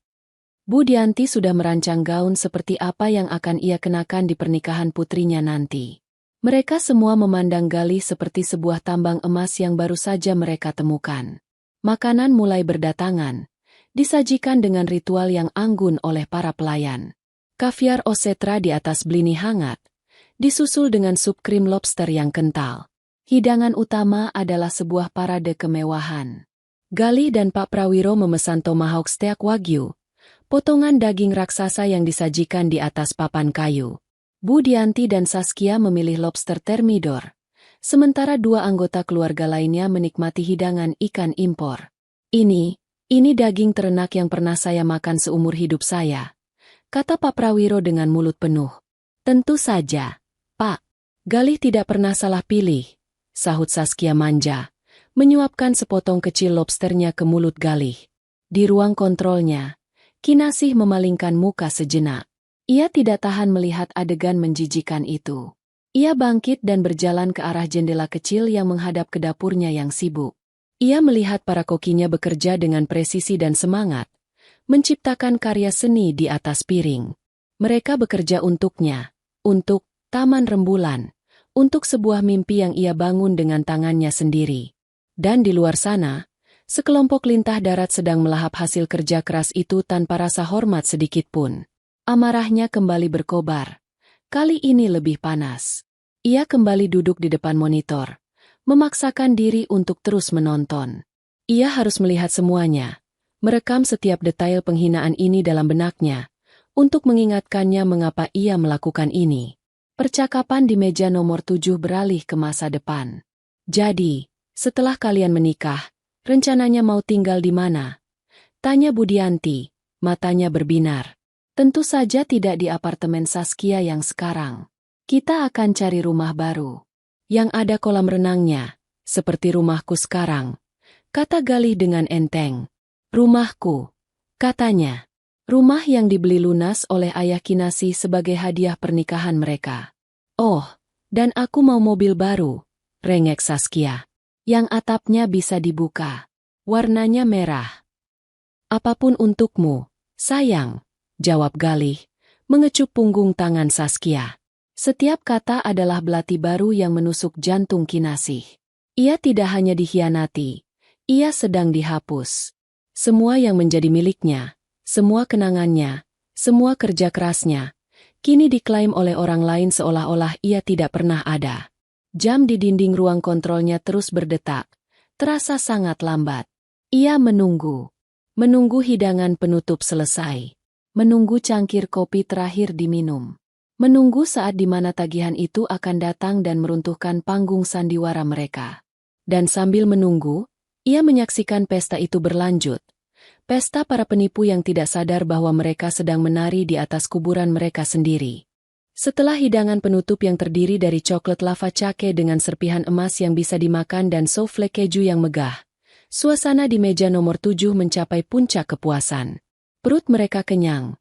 Budianti sudah merancang gaun seperti apa yang akan ia kenakan di pernikahan putrinya nanti. Mereka semua memandang Galih seperti sebuah tambang emas yang baru saja mereka temukan. Makanan mulai berdatangan, disajikan dengan ritual yang anggun oleh para pelayan. Kaviar osetra di atas blini hangat, disusul dengan sup krim lobster yang kental. Hidangan utama adalah sebuah parade kemewahan. Galih dan Pak Prawiro memesan tomahawk steak wagyu, potongan daging raksasa yang disajikan di atas papan kayu. Budianti dan Saskia memilih lobster thermidor, sementara 2 anggota keluarga lainnya menikmati hidangan ikan impor. Ini daging ternak yang pernah saya makan seumur hidup saya," kata Pak Prawiro dengan mulut penuh. "Tentu saja, Pak. Galih tidak pernah salah pilih," sahut Saskia manja, menyuapkan sepotong kecil lobsternya ke mulut Galih. Di ruang kontrolnya, Kinasih memalingkan muka sejenak. Ia tidak tahan melihat adegan menjijikan itu. Ia bangkit dan berjalan ke arah jendela kecil yang menghadap ke dapurnya yang sibuk. Ia melihat para kokinya bekerja dengan presisi dan semangat, menciptakan karya seni di atas piring. Mereka bekerja untuknya, untuk Taman Rembulan, untuk sebuah mimpi yang ia bangun dengan tangannya sendiri. Dan di luar sana, sekelompok lintah darat sedang melahap hasil kerja keras itu tanpa rasa hormat sedikitpun. Amarahnya kembali berkobar. Kali ini lebih panas. Ia kembali duduk di depan monitor, memaksakan diri untuk terus menonton. Ia harus melihat semuanya, merekam setiap detail penghinaan ini dalam benaknya, untuk mengingatkannya mengapa ia melakukan ini. Percakapan di meja nomor 7 beralih ke masa depan. "Jadi, setelah kalian menikah, rencananya mau tinggal di mana?" tanya Budianti, matanya berbinar. "Tentu saja tidak di apartemen Saskia yang sekarang. Kita akan cari rumah baru, yang ada kolam renangnya, seperti rumahku sekarang," kata Galih dengan enteng. "Rumahku," katanya. Rumah yang dibeli lunas oleh ayah Kinasih sebagai hadiah pernikahan mereka. Oh, dan aku mau mobil baru, rengek Saskia. Yang atapnya bisa dibuka. Warnanya merah. Apapun untukmu, sayang, jawab Galih, mengecup punggung tangan Saskia. Setiap kata adalah belati baru yang menusuk jantung Kinasih. Ia tidak hanya dikhianati, ia sedang dihapus. Semua yang menjadi miliknya, semua kenangannya, semua kerja kerasnya, kini diklaim oleh orang lain seolah-olah ia tidak pernah ada. Jam di dinding ruang kontrolnya terus berdetak, terasa sangat lambat. Ia menunggu. Menunggu hidangan penutup selesai. Menunggu cangkir kopi terakhir diminum. Menunggu saat di mana tagihan itu akan datang dan meruntuhkan panggung sandiwara mereka. Dan sambil menunggu, ia menyaksikan pesta itu berlanjut. Pesta para penipu yang tidak sadar bahwa mereka sedang menari di atas kuburan mereka sendiri. Setelah hidangan penutup yang terdiri dari coklat lava cake dengan serpihan emas yang bisa dimakan dan souffle keju yang megah, suasana di meja nomor 7 mencapai puncak kepuasan. Perut mereka kenyang.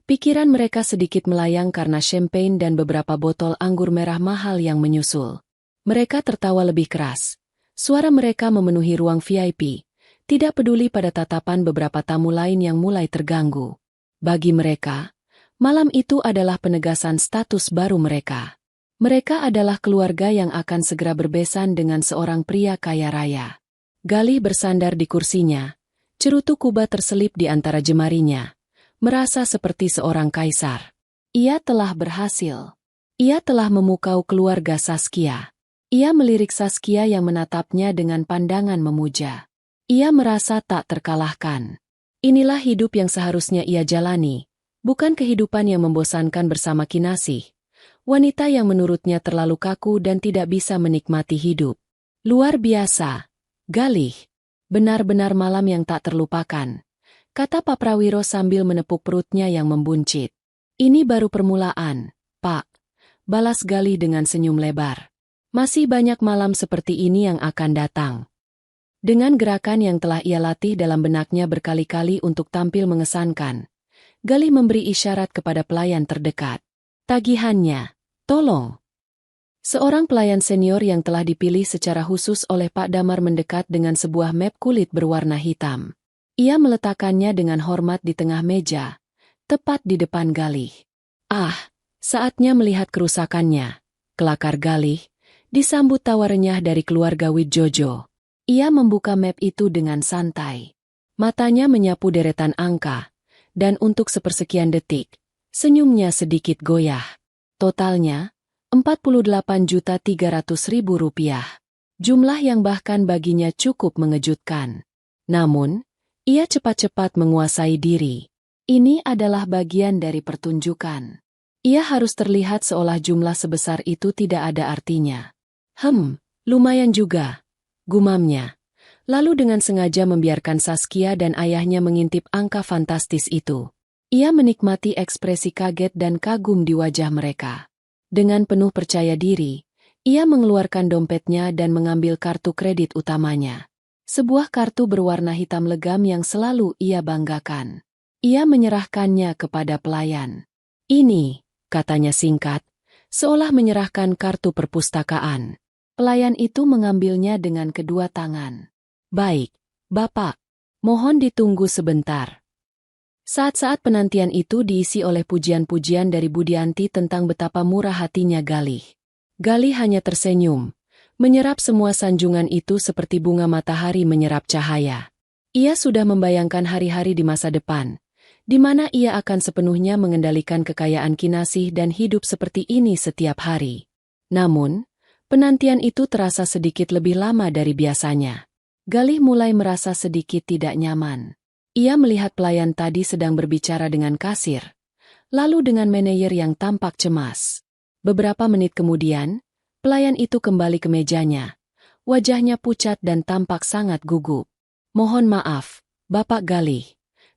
Pikiran mereka sedikit melayang karena champagne dan beberapa botol anggur merah mahal yang menyusul. Mereka tertawa lebih keras. Suara mereka memenuhi ruang VIP. Tidak peduli pada tatapan beberapa tamu lain yang mulai terganggu. Bagi mereka, malam itu adalah penegasan status baru mereka. Mereka adalah keluarga yang akan segera berbesan dengan seorang pria kaya raya. Galih bersandar di kursinya, cerutu Kuba terselip di antara jemarinya, merasa seperti seorang kaisar. Ia telah berhasil. Ia telah memukau keluarga Saskia. Ia melirik Saskia yang menatapnya dengan pandangan memuja. Ia merasa tak terkalahkan. Inilah hidup yang seharusnya ia jalani, bukan kehidupan yang membosankan bersama Kinasih, wanita yang menurutnya terlalu kaku dan tidak bisa menikmati hidup. Luar biasa, Galih. Benar-benar malam yang tak terlupakan, kata Pak Prawiro sambil menepuk perutnya yang membuncit. Ini baru permulaan, Pak, balas Galih dengan senyum lebar. Masih banyak malam seperti ini yang akan datang. Dengan gerakan yang telah ia latih dalam benaknya berkali-kali untuk tampil mengesankan, Galih memberi isyarat kepada pelayan terdekat. Tagihannya, tolong. Seorang pelayan senior yang telah dipilih secara khusus oleh Pak Damar mendekat dengan sebuah map kulit berwarna hitam. Ia meletakkannya dengan hormat di tengah meja, tepat di depan Galih. Ah, saatnya melihat kerusakannya, kelakar Galih, disambut tawa renyah dari keluarga Widjojo. Ia membuka map itu dengan santai. Matanya menyapu deretan angka, dan untuk sepersekian detik, senyumnya sedikit goyah. Totalnya, Rp48.300.000. Jumlah yang bahkan baginya cukup mengejutkan. Namun, ia cepat-cepat menguasai diri. Ini adalah bagian dari pertunjukan. Ia harus terlihat seolah jumlah sebesar itu tidak ada artinya. Lumayan juga, gumamnya. Lalu dengan sengaja membiarkan Saskia dan ayahnya mengintip angka fantastis itu. Ia menikmati ekspresi kaget dan kagum di wajah mereka. Dengan penuh percaya diri, ia mengeluarkan dompetnya dan mengambil kartu kredit utamanya. Sebuah kartu berwarna hitam legam yang selalu ia banggakan. Ia menyerahkannya kepada pelayan. Ini, katanya singkat, seolah menyerahkan kartu perpustakaan. Pelayan itu mengambilnya dengan kedua tangan. Baik, Bapak. Mohon ditunggu sebentar. Saat-saat penantian itu diisi oleh pujian-pujian dari Budianti tentang betapa murah hatinya Galih. Galih hanya tersenyum, menyerap semua sanjungan itu seperti bunga matahari menyerap cahaya. Ia sudah membayangkan hari-hari di masa depan, di mana ia akan sepenuhnya mengendalikan kekayaan Kinasih dan hidup seperti ini setiap hari. Namun, penantian itu terasa sedikit lebih lama dari biasanya. Galih mulai merasa sedikit tidak nyaman. Ia melihat pelayan tadi sedang berbicara dengan kasir, lalu dengan manajer yang tampak cemas. Beberapa menit kemudian, pelayan itu kembali ke mejanya. Wajahnya pucat dan tampak sangat gugup. Mohon maaf, Bapak Galih,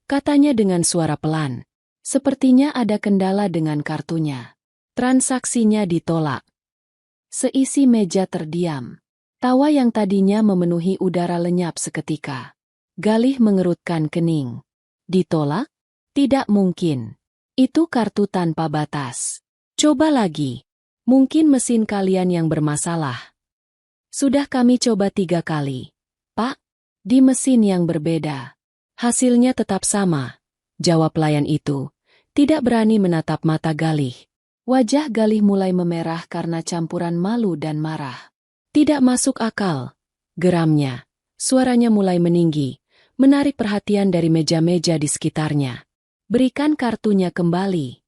katanya dengan suara pelan. Sepertinya ada kendala dengan kartunya. Transaksinya ditolak. Seisi meja terdiam. Tawa yang tadinya memenuhi udara lenyap seketika. Galih mengerutkan kening. Ditolak? Tidak mungkin. Itu kartu tanpa batas. Coba lagi. Mungkin mesin kalian yang bermasalah. Sudah kami coba 3 kali. Pak, di mesin yang berbeda. Hasilnya tetap sama, jawab pelayan itu. Tidak berani menatap mata Galih. Wajah Galih mulai memerah karena campuran malu dan marah. Tidak masuk akal, geramnya. Suaranya mulai meninggi, menarik perhatian dari meja-meja di sekitarnya. Berikan kartunya kembali.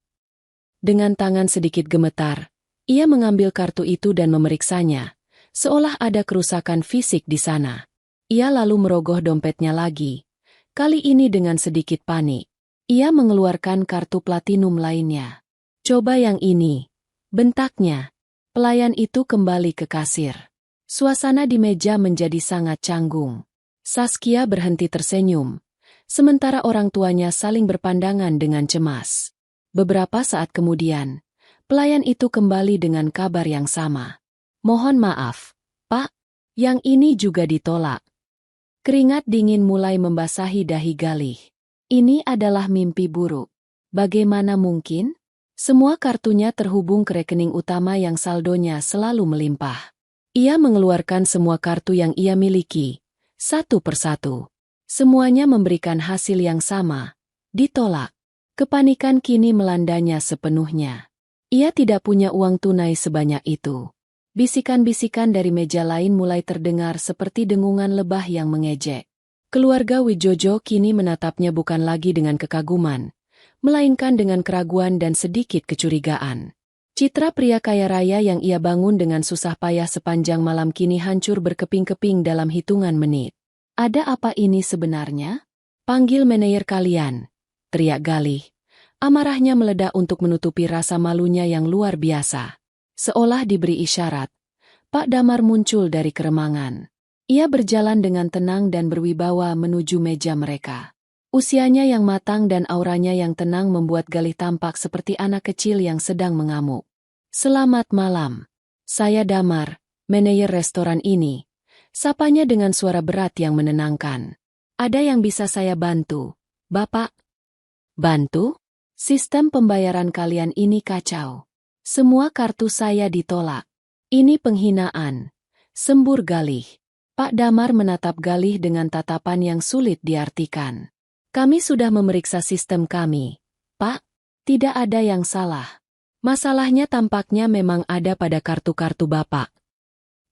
Dengan tangan sedikit gemetar, ia mengambil kartu itu dan memeriksanya, seolah ada kerusakan fisik di sana. Ia lalu merogoh dompetnya lagi, kali ini dengan sedikit panik. Ia mengeluarkan kartu platinum lainnya. Coba yang ini, bentaknya. Pelayan itu kembali ke kasir. Suasana di meja menjadi sangat canggung. Saskia berhenti tersenyum, sementara orang tuanya saling berpandangan dengan cemas. Beberapa saat kemudian, pelayan itu kembali dengan kabar yang sama. Mohon maaf, Pak, yang ini juga ditolak. Keringat dingin mulai membasahi dahi Galih. Ini adalah mimpi buruk. Bagaimana mungkin? Semua kartunya terhubung ke rekening utama yang saldonya selalu melimpah. Ia mengeluarkan semua kartu yang ia miliki, satu persatu. Semuanya memberikan hasil yang sama, ditolak. Kepanikan kini melandanya sepenuhnya. Ia tidak punya uang tunai sebanyak itu. Bisikan-bisikan dari meja lain mulai terdengar seperti dengungan lebah yang mengejek. Keluarga Wijojo kini menatapnya bukan lagi dengan kekaguman, melainkan dengan keraguan dan sedikit kecurigaan. Citra pria kaya raya yang ia bangun dengan susah payah sepanjang malam kini hancur berkeping-keping dalam hitungan menit. Ada apa ini sebenarnya? Panggil manajer kalian, teriak Galih. Amarahnya meledak untuk menutupi rasa malunya yang luar biasa. Seolah diberi isyarat, Pak Damar muncul dari keremangan. Ia berjalan dengan tenang dan berwibawa menuju meja mereka. Usianya yang matang dan auranya yang tenang membuat Galih tampak seperti anak kecil yang sedang mengamuk. Selamat malam. Saya Damar, manajer restoran ini. Sapanya dengan suara berat yang menenangkan. Ada yang bisa saya bantu, Bapak? Bantu? Sistem pembayaran kalian ini kacau. Semua kartu saya ditolak. Ini penghinaan. Sembur Galih. Pak Damar menatap Galih dengan tatapan yang sulit diartikan. Kami sudah memeriksa sistem kami. Pak, tidak ada yang salah. Masalahnya tampaknya memang ada pada kartu-kartu Bapak.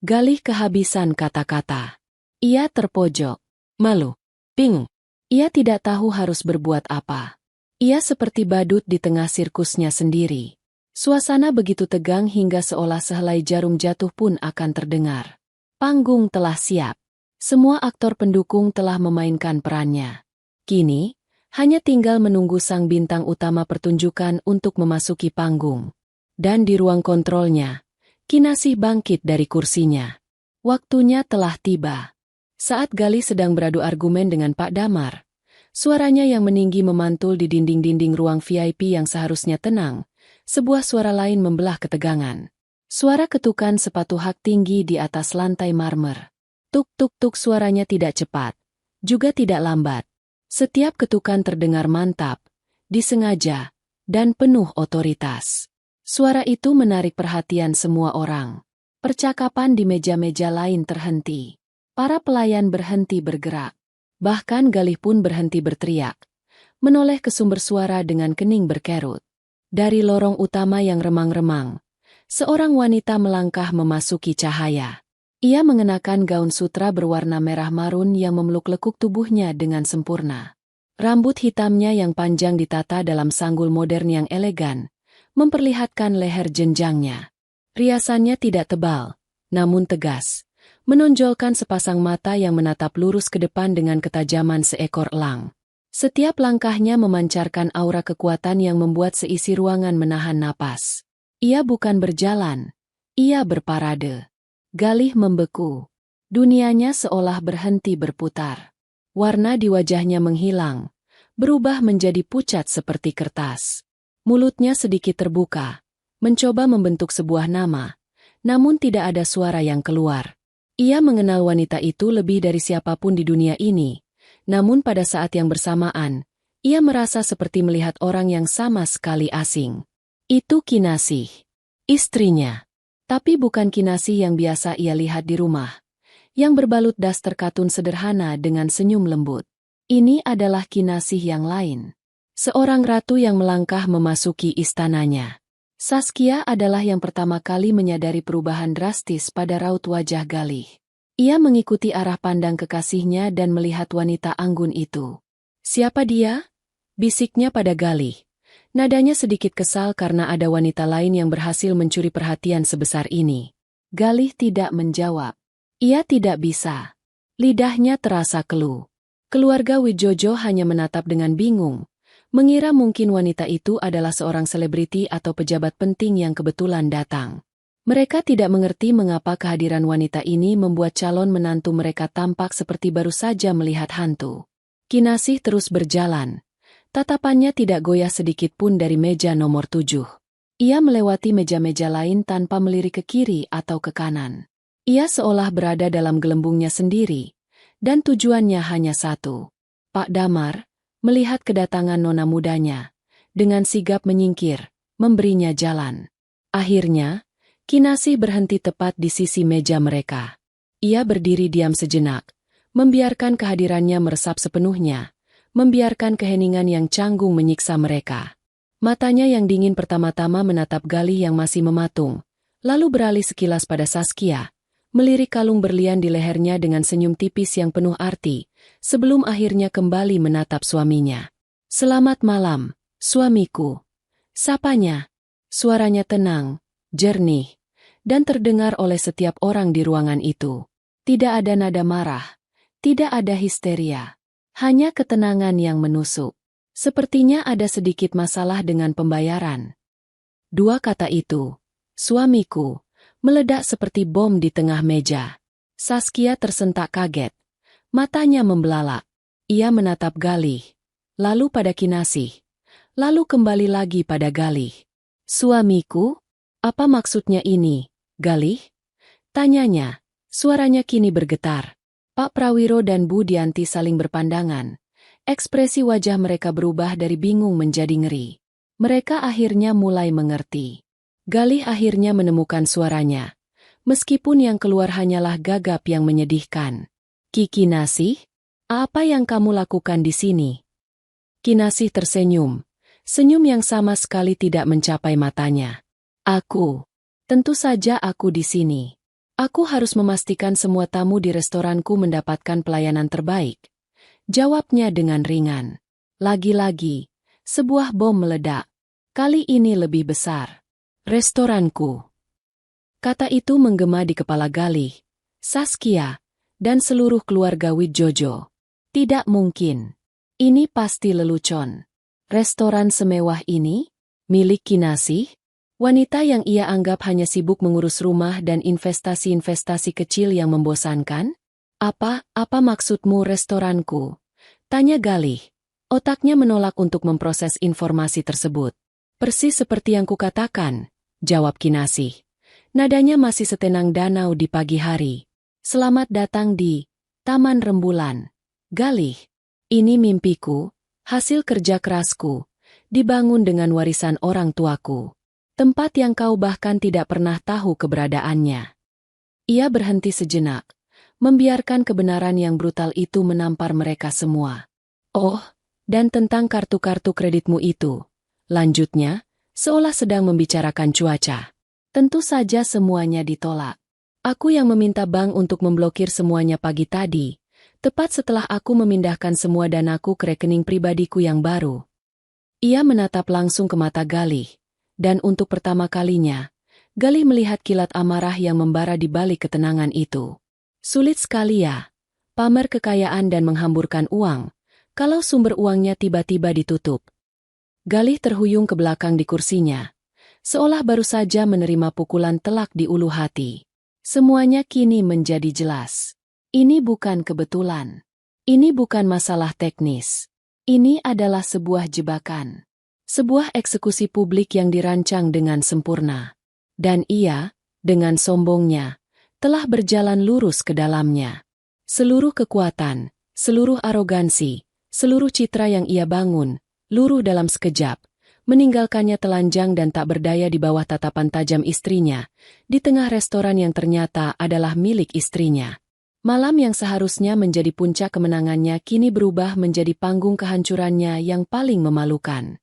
Galih kehabisan kata-kata. Ia terpojok. Malu. Bingung. Ia tidak tahu harus berbuat apa. Ia seperti badut di tengah sirkusnya sendiri. Suasana begitu tegang hingga seolah sehelai jarum jatuh pun akan terdengar. Panggung telah siap. Semua aktor pendukung telah memainkan perannya. Kini, hanya tinggal menunggu sang bintang utama pertunjukan untuk memasuki panggung. Dan di ruang kontrolnya, Kinasih bangkit dari kursinya. Waktunya telah tiba. Saat Galih sedang beradu argumen dengan Pak Damar, suaranya yang meninggi memantul di dinding-dinding ruang VIP yang seharusnya tenang. Sebuah suara lain membelah ketegangan. Suara ketukan sepatu hak tinggi di atas lantai marmer. Tuk-tuk-tuk suaranya tidak cepat, juga tidak lambat. Setiap ketukan terdengar mantap, disengaja, dan penuh otoritas. Suara itu menarik perhatian semua orang. Percakapan di meja-meja lain terhenti. Para pelayan berhenti bergerak. Bahkan Galih pun berhenti berteriak. Menoleh ke sumber suara dengan kening berkerut. Dari lorong utama yang remang-remang, seorang wanita melangkah memasuki cahaya. Ia mengenakan gaun sutra berwarna merah marun yang memeluk-lekuk tubuhnya dengan sempurna. Rambut hitamnya yang panjang ditata dalam sanggul modern yang elegan, memperlihatkan leher jenjangnya. Riasannya tidak tebal, namun tegas, menonjolkan sepasang mata yang menatap lurus ke depan dengan ketajaman seekor elang. Setiap langkahnya memancarkan aura kekuatan yang membuat seisi ruangan menahan napas. Ia bukan berjalan, ia berparade. Galih membeku. Dunianya seolah berhenti berputar. Warna di wajahnya menghilang, berubah menjadi pucat seperti kertas. Mulutnya sedikit terbuka, mencoba membentuk sebuah nama, namun tidak ada suara yang keluar. Ia mengenal wanita itu lebih dari siapapun di dunia ini, namun pada saat yang bersamaan, Ia merasa seperti melihat orang yang sama sekali asing. Itu Kinasih, istrinya. Tapi bukan Kinasih yang biasa ia lihat di rumah, yang berbalut daster katun sederhana dengan senyum lembut. Ini adalah Kinasih yang lain. Seorang ratu yang melangkah memasuki istananya. Saskia adalah yang pertama kali menyadari perubahan drastis pada raut wajah Galih. Ia mengikuti arah pandang kekasihnya dan melihat wanita anggun itu. "Siapa dia?" bisiknya pada Galih. Nadanya sedikit kesal karena ada wanita lain yang berhasil mencuri perhatian sebesar ini. Galih tidak menjawab. Ia tidak bisa. Lidahnya terasa keluh. Keluarga Wijojo hanya menatap dengan bingung, mengira mungkin wanita itu adalah seorang selebriti atau pejabat penting yang kebetulan datang. Mereka tidak mengerti mengapa kehadiran wanita ini membuat calon menantu mereka tampak seperti baru saja melihat hantu. Kinasih terus berjalan. Tatapannya tidak goyah sedikit pun dari meja nomor 7. Ia melewati meja-meja lain tanpa melirik ke kiri atau ke kanan. Ia seolah berada dalam gelembungnya sendiri, dan tujuannya hanya satu. Pak Damar, melihat kedatangan nona mudanya, dengan sigap menyingkir, memberinya jalan. Akhirnya, Kinasih berhenti tepat di sisi meja mereka. Ia berdiri diam sejenak, membiarkan kehadirannya meresap sepenuhnya, membiarkan keheningan yang canggung menyiksa mereka. Matanya yang dingin pertama-tama menatap Galih yang masih mematung, lalu beralih sekilas pada Saskia, melirik kalung berlian di lehernya dengan senyum tipis yang penuh arti, sebelum akhirnya kembali menatap suaminya. "Selamat malam, suamiku." Sapanya. Suaranya tenang, jernih, dan terdengar oleh setiap orang di ruangan itu. Tidak ada nada marah, tidak ada histeria. Hanya ketenangan yang menusuk. Sepertinya ada sedikit masalah dengan pembayaran. Dua kata itu, "suamiku," meledak seperti bom di tengah meja. Saskia tersentak kaget. Matanya membelalak. Ia menatap Galih, lalu pada Kinasih, lalu kembali lagi pada Galih. "Suamiku? Apa maksudnya ini, Galih?" tanyanya. Suaranya kini bergetar. Pak Prawiro dan Bu Dianti saling berpandangan. Ekspresi wajah mereka berubah dari bingung menjadi ngeri. Mereka akhirnya mulai mengerti. Galih akhirnya menemukan suaranya. Meskipun yang keluar hanyalah gagap yang menyedihkan. "Kinasih, apa yang kamu lakukan di sini?" Kinasih tersenyum. Senyum yang sama sekali tidak mencapai matanya. Tentu saja aku di sini. Aku harus memastikan semua tamu di restoranku mendapatkan pelayanan terbaik. Jawabnya dengan ringan. Lagi-lagi, sebuah bom meledak. Kali ini lebih besar. "Restoranku." Kata itu menggema di kepala Galih, Saskia, dan seluruh keluarga Wijojo. Tidak mungkin. Ini pasti lelucon. Restoran semewah ini? Milik Kinasih? Wanita yang ia anggap hanya sibuk mengurus rumah dan investasi-investasi kecil yang membosankan? Apa maksudmu restoranku?" tanya Galih. Otaknya menolak untuk memproses informasi tersebut. "Persis seperti yang kukatakan," jawab Kinasih. Nadanya masih setenang danau di pagi hari. "Selamat datang di Taman Rembulan, Galih. Ini mimpiku, hasil kerja kerasku, dibangun dengan warisan orang tuaku. Tempat yang kau bahkan tidak pernah tahu keberadaannya." Ia berhenti sejenak, membiarkan kebenaran yang brutal itu menampar mereka semua. "Oh, dan tentang kartu-kartu kreditmu itu," lanjutnya, seolah sedang membicarakan cuaca. "Tentu saja semuanya ditolak. Aku yang meminta bank untuk memblokir semuanya pagi tadi, tepat setelah aku memindahkan semua danaku ke rekening pribadiku yang baru." Ia menatap langsung ke mata Galih. Dan untuk pertama kalinya, Galih melihat kilat amarah yang membara di balik ketenangan itu. Sulit sekali ya, pamer kekayaan dan menghamburkan uang, kalau sumber uangnya tiba-tiba ditutup. Galih terhuyung ke belakang di kursinya, seolah baru saja menerima pukulan telak di ulu hati. Semuanya kini menjadi jelas. Ini bukan kebetulan. Ini bukan masalah teknis. Ini adalah sebuah jebakan. Sebuah eksekusi publik yang dirancang dengan sempurna. Dan ia, dengan sombongnya, telah berjalan lurus ke dalamnya. Seluruh kekuatan, seluruh arogansi, Seluruh citra yang ia bangun, luruh dalam sekejap, meninggalkannya telanjang dan tak berdaya di bawah tatapan tajam istrinya, di tengah restoran yang ternyata adalah milik istrinya. Malam yang seharusnya menjadi puncak kemenangannya kini berubah menjadi panggung kehancurannya yang paling memalukan.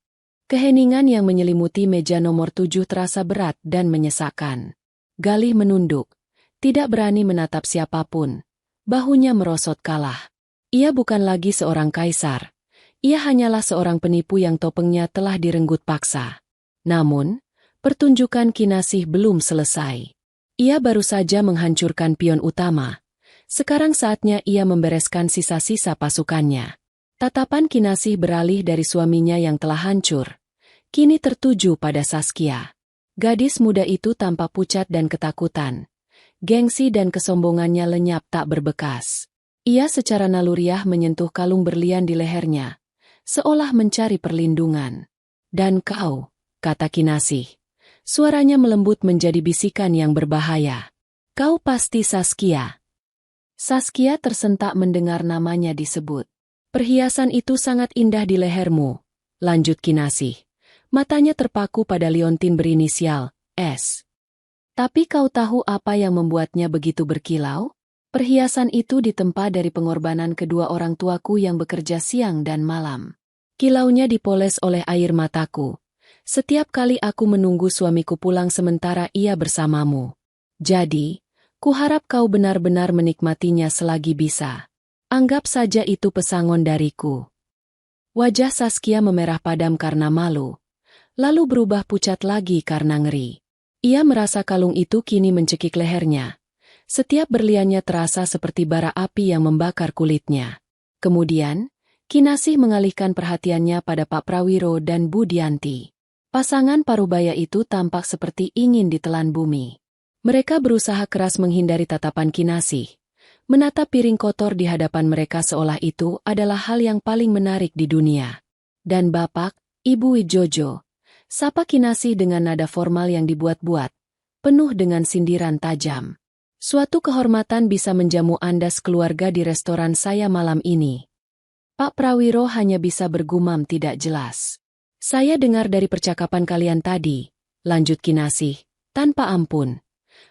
Keheningan yang menyelimuti meja nomor 7 terasa berat dan menyesakkan. Galih menunduk, tidak berani menatap siapapun. Bahunya merosot kalah. Ia bukan lagi seorang kaisar. Ia hanyalah seorang penipu yang topengnya telah direnggut paksa. Namun, pertunjukan Kinasih belum selesai. Ia baru saja menghancurkan pion utama. Sekarang saatnya ia membereskan sisa-sisa pasukannya. Tatapan Kinasih beralih dari suaminya yang telah hancur. Kini tertuju pada Saskia. Gadis muda itu tampak pucat dan ketakutan. Gengsi dan kesombongannya lenyap tak berbekas. Ia secara naluriah menyentuh kalung berlian di lehernya, seolah mencari perlindungan. Dan kau, kata Kinasih. Suaranya melembut menjadi bisikan yang berbahaya. Kau pasti Saskia. Saskia tersentak mendengar namanya disebut. Perhiasan itu sangat indah di lehermu, lanjut Kinasih. Matanya terpaku pada liontin berinisial S. Tapi kau tahu apa yang membuatnya begitu berkilau? Perhiasan itu ditempa dari pengorbanan kedua orang tuaku yang bekerja siang dan malam. Kilaunya dipoles oleh air mataku. Setiap kali aku menunggu suamiku pulang sementara ia bersamamu. Jadi, kuharap kau benar-benar menikmatinya selagi bisa. Anggap saja itu pesangon dariku. Wajah Saskia memerah padam karena malu, lalu berubah pucat lagi karena ngeri. Ia merasa kalung itu kini mencekik lehernya. Setiap berliannya terasa seperti bara api yang membakar kulitnya. Kemudian, Kinasih mengalihkan perhatiannya pada Pak Prawiro dan Bu Dianti. Pasangan parubaya itu tampak seperti ingin ditelan bumi. Mereka berusaha keras menghindari tatapan Kinasih. Menatap piring kotor di hadapan mereka seolah itu adalah hal yang paling menarik di dunia. Dan Bapak, Ibu Wijojo, sapa Kinasih dengan nada formal yang dibuat-buat, penuh dengan sindiran tajam. Suatu kehormatan bisa menjamu Anda sekeluarga di restoran saya malam ini. Pak Prawiro hanya bisa bergumam tidak jelas. Saya dengar dari percakapan kalian tadi, lanjut Kinasih, tanpa ampun,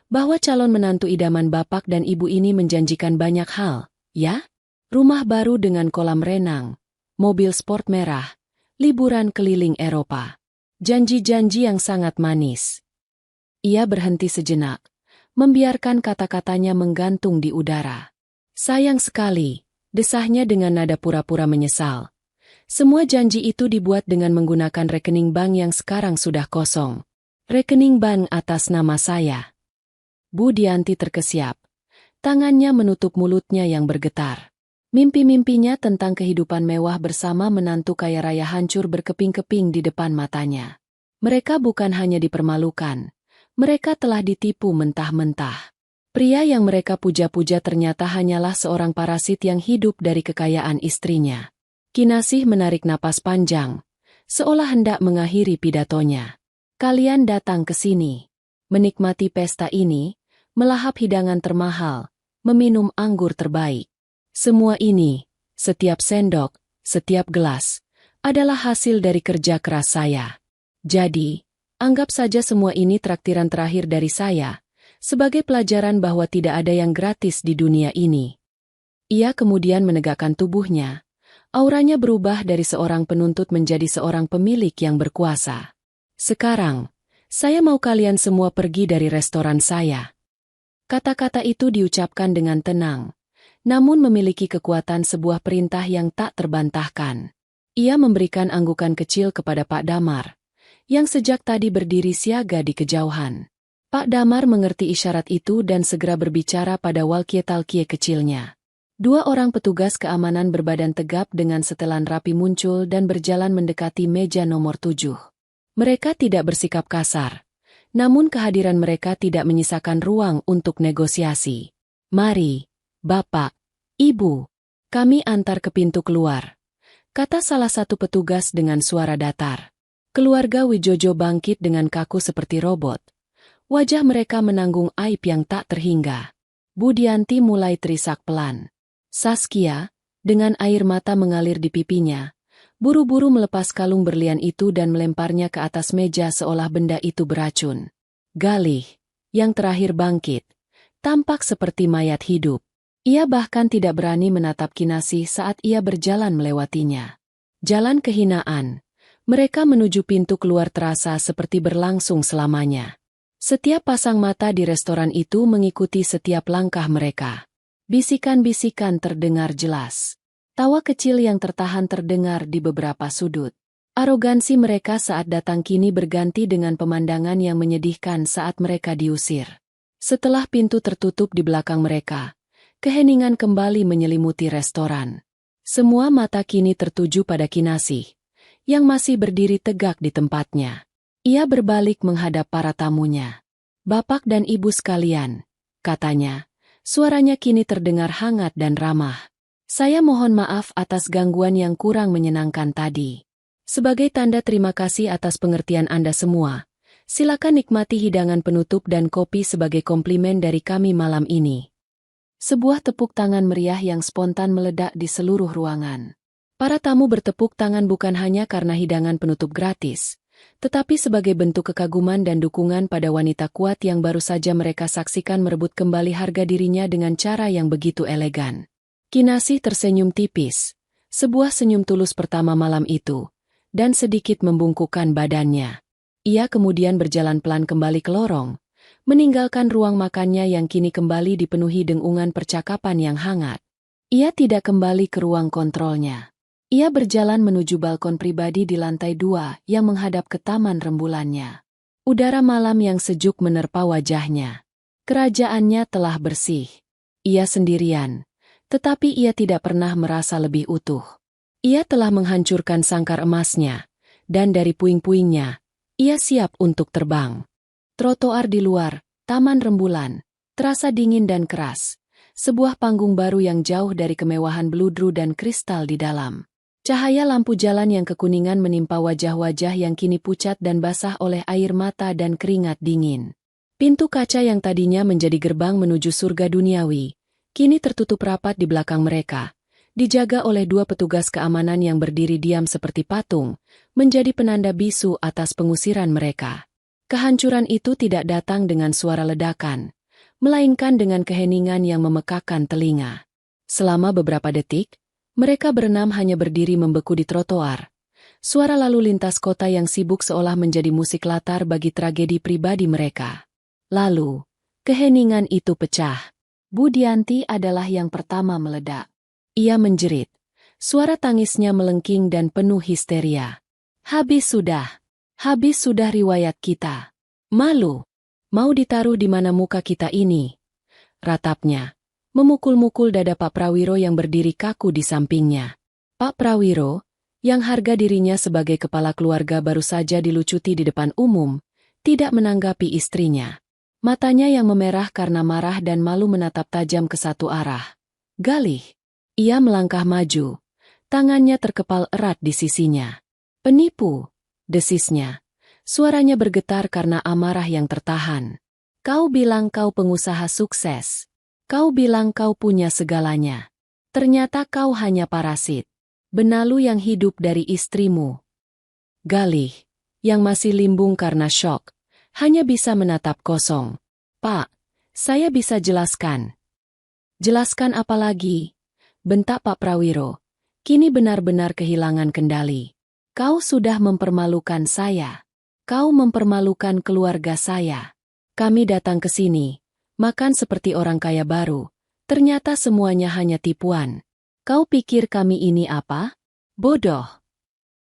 bahwa calon menantu idaman Bapak dan Ibu ini menjanjikan banyak hal, ya? Rumah baru dengan kolam renang, mobil sport merah, liburan keliling Eropa. Janji-janji yang sangat manis. Ia berhenti sejenak, membiarkan kata-katanya menggantung di udara. Sayang sekali, desahnya dengan nada pura-pura menyesal. Semua janji itu dibuat dengan menggunakan rekening bank yang sekarang sudah kosong. Rekening bank atas nama saya. Bu Dianti terkesiap. Tangannya menutup mulutnya yang bergetar. Mimpi-mimpinya tentang kehidupan mewah bersama menantu kaya raya hancur berkeping-keping di depan matanya. Mereka bukan hanya dipermalukan. Mereka telah ditipu mentah-mentah. Pria yang mereka puja-puja ternyata hanyalah seorang parasit yang hidup dari kekayaan istrinya. Kinasih menarik napas panjang, seolah hendak mengakhiri pidatonya. Kalian datang ke sini, menikmati pesta ini, melahap hidangan termahal, meminum anggur terbaik. Semua ini, setiap sendok, setiap gelas, adalah hasil dari kerja keras saya. Jadi, anggap saja semua ini traktiran terakhir dari saya, sebagai pelajaran bahwa tidak ada yang gratis di dunia ini. Ia kemudian menegakkan tubuhnya. Auranya berubah dari seorang penuntut menjadi seorang pemilik yang berkuasa. Sekarang, saya mau kalian semua pergi dari restoran saya. Kata-kata itu diucapkan dengan tenang, namun memiliki kekuatan sebuah perintah yang tak terbantahkan. Ia memberikan anggukan kecil kepada Pak Damar, yang sejak tadi berdiri siaga di kejauhan. Pak Damar mengerti isyarat itu dan segera berbicara pada walkie-talkie kecilnya. Dua orang petugas keamanan berbadan tegap dengan setelan rapi muncul dan berjalan mendekati meja nomor 7. Mereka tidak bersikap kasar, namun kehadiran mereka tidak menyisakan ruang untuk negosiasi. Mari, Bapak, Ibu, kami antar ke pintu keluar, kata salah satu petugas dengan suara datar. Keluarga Wijojo bangkit dengan kaku seperti robot. Wajah mereka menanggung aib yang tak terhingga. Bu Dianti mulai terisak pelan. Saskia, Dengan air mata mengalir di pipinya, buru-buru melepas kalung berlian itu dan melemparnya ke atas meja seolah benda itu beracun. Galih, yang terakhir bangkit, tampak seperti mayat hidup. Ia bahkan tidak berani menatap Kinasih saat ia berjalan melewatinya. Jalan kehinaan. Mereka menuju pintu keluar terasa seperti berlangsung selamanya. Setiap pasang mata di restoran itu mengikuti setiap langkah mereka. Bisikan-bisikan terdengar jelas. Tawa kecil yang tertahan terdengar di beberapa sudut. Arogansi mereka saat datang kini berganti dengan pemandangan yang menyedihkan saat mereka diusir. Setelah pintu tertutup di belakang mereka, keheningan kembali menyelimuti restoran. Semua mata kini tertuju pada Kinasih, yang masih berdiri tegak di tempatnya. Ia berbalik menghadap para tamunya. "Bapak dan ibu sekalian," katanya. Suaranya kini terdengar hangat dan ramah. "Saya mohon maaf atas gangguan yang kurang menyenangkan tadi. Sebagai tanda terima kasih atas pengertian Anda semua, silakan nikmati hidangan penutup dan kopi sebagai komplimen dari kami malam ini." Sebuah tepuk tangan meriah yang spontan meledak di seluruh ruangan. Para tamu bertepuk tangan bukan hanya karena hidangan penutup gratis, tetapi sebagai bentuk kekaguman dan dukungan pada wanita kuat yang baru saja mereka saksikan merebut kembali harga dirinya dengan cara yang begitu elegan. Kinasih tersenyum tipis, sebuah senyum tulus pertama malam itu, dan sedikit membungkukkan badannya. Ia kemudian berjalan pelan kembali ke lorong, meninggalkan ruang makannya yang kini kembali dipenuhi dengungan percakapan yang hangat. Ia tidak kembali ke ruang kontrolnya. Ia berjalan menuju balkon pribadi di lantai 2 yang menghadap ke taman rembulannya. Udara malam yang sejuk menerpa wajahnya. Kerajaannya telah bersih. Ia sendirian, tetapi ia tidak pernah merasa lebih utuh. Ia telah menghancurkan sangkar emasnya, dan dari puing-puingnya, ia siap untuk terbang. Trotoar di luar, taman rembulan, terasa dingin dan keras. Sebuah panggung baru yang jauh dari kemewahan bludru dan kristal di dalam. Cahaya lampu jalan yang kekuningan menimpa wajah-wajah yang kini pucat dan basah oleh air mata dan keringat dingin. Pintu kaca yang tadinya menjadi gerbang menuju surga duniawi, kini tertutup rapat di belakang mereka, dijaga oleh 2 petugas keamanan yang berdiri diam seperti patung, menjadi penanda bisu atas pengusiran mereka. Kehancuran itu tidak datang dengan suara ledakan, melainkan dengan keheningan yang memekakan telinga. Selama beberapa detik, mereka berenam hanya berdiri membeku di trotoar. Suara lalu lintas kota yang sibuk seolah menjadi musik latar bagi tragedi pribadi mereka. Lalu, keheningan itu pecah. Budianti adalah yang pertama meledak. Ia menjerit. Suara tangisnya melengking dan penuh histeria. Habis sudah riwayat kita. Malu. Mau ditaruh di mana muka kita ini? Ratapnya. Memukul-mukul dada Pak Prawiro yang berdiri kaku di sampingnya. Pak Prawiro, yang harga dirinya sebagai kepala keluarga baru saja dilucuti di depan umum, tidak menanggapi istrinya. Matanya yang memerah karena marah dan malu menatap tajam ke satu arah. Galih. Ia melangkah maju. Tangannya terkepal erat di sisinya. "Penipu," desisnya. Suaranya bergetar karena amarah yang tertahan. "Kau bilang kau pengusaha sukses. Kau bilang kau punya segalanya. Ternyata kau hanya parasit. Benalu yang hidup dari istrimu." Galih, yang masih limbung karena syok, hanya bisa menatap kosong. "Pak, saya bisa jelaskan." "Jelaskan apa lagi?" bentak Pak Prawiro, kini benar-benar kehilangan kendali. "Kau sudah mempermalukan saya. Kau mempermalukan keluarga saya. Kami datang ke sini, makan seperti orang kaya baru. Ternyata semuanya hanya tipuan. Kau pikir kami ini apa? Bodoh."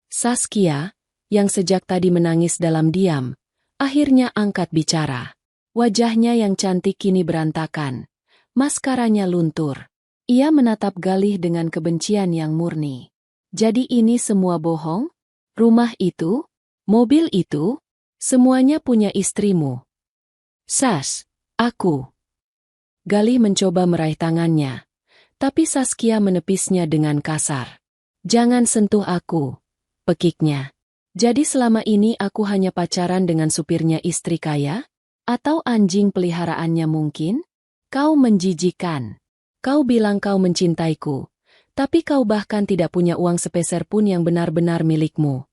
Saskia, yang sejak tadi menangis dalam diam, akhirnya angkat bicara. Wajahnya yang cantik kini berantakan. Maskaranya luntur. Ia menatap Galih dengan kebencian yang murni. "Jadi ini semua bohong? Rumah itu? Mobil itu? Semuanya punya istrimu?" "Sas, aku." Galih mencoba meraih tangannya, tapi Saskia menepisnya dengan kasar. "Jangan sentuh aku," pekiknya. "Jadi selama ini aku hanya pacaran dengan supirnya istri kaya? Atau anjing peliharaannya mungkin? Kau menjijikan. Kau bilang kau mencintaiku, Tapi kau bahkan tidak punya uang sepeser pun yang benar-benar milikmu.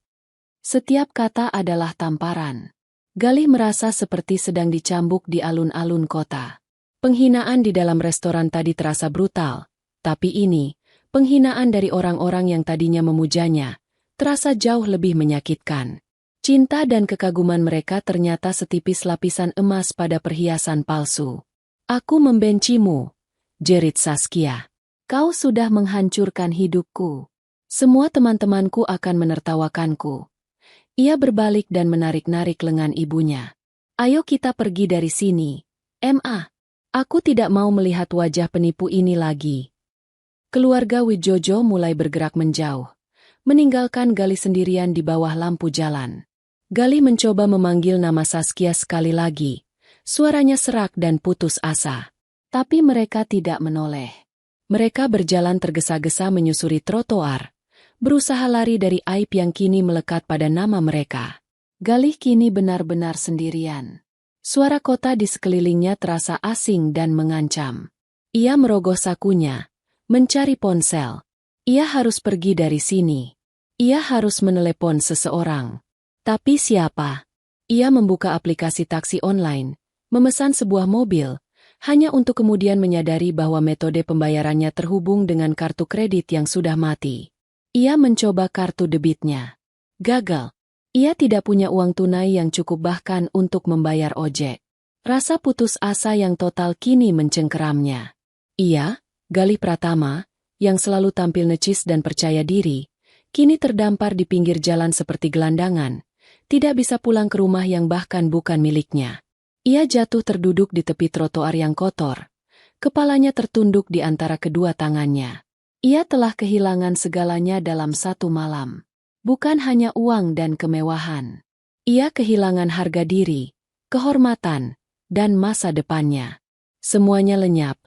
Setiap kata adalah tamparan. Galih merasa seperti sedang dicambuk di alun-alun kota. Penghinaan di dalam restoran tadi terasa brutal, tapi ini, penghinaan dari orang-orang yang tadinya memujanya, terasa jauh lebih menyakitkan. Cinta dan kekaguman mereka ternyata setipis lapisan emas pada perhiasan palsu. Aku membencimu, jerit Saskia. Kau sudah menghancurkan hidupku. Semua teman-temanku akan menertawakanku. Ia berbalik dan menarik-narik lengan ibunya. Ayo kita pergi dari sini. Ma, aku tidak mau melihat wajah penipu ini lagi. Keluarga Wijojo mulai bergerak menjauh, meninggalkan Galih sendirian di bawah lampu jalan. Galih mencoba memanggil nama Saskia sekali lagi. Suaranya serak dan putus asa. Tapi mereka tidak menoleh. Mereka berjalan tergesa-gesa menyusuri trotoar, berusaha lari dari aib yang kini melekat pada nama mereka. Galih kini benar-benar sendirian. Suara kota di sekelilingnya terasa asing dan mengancam. Ia merogoh sakunya, mencari ponsel. Ia harus pergi dari sini. Ia harus menelepon seseorang. Tapi siapa? Ia membuka aplikasi taksi online, memesan sebuah mobil, hanya untuk kemudian menyadari bahwa metode pembayarannya terhubung dengan kartu kredit yang sudah mati. Ia mencoba kartu debitnya. Gagal. Ia tidak punya uang tunai yang cukup bahkan untuk membayar ojek. Rasa putus asa yang total kini mencengkeramnya. Ia, Galih Pratama, yang selalu tampil necis dan percaya diri, kini terdampar di pinggir jalan seperti gelandangan, tidak bisa pulang ke rumah yang bahkan bukan miliknya. Ia jatuh terduduk di tepi trotoar yang kotor. Kepalanya tertunduk di antara kedua tangannya. Ia telah kehilangan segalanya dalam satu malam. Bukan hanya uang dan kemewahan. Ia kehilangan harga diri, kehormatan, dan masa depannya. Semuanya lenyap,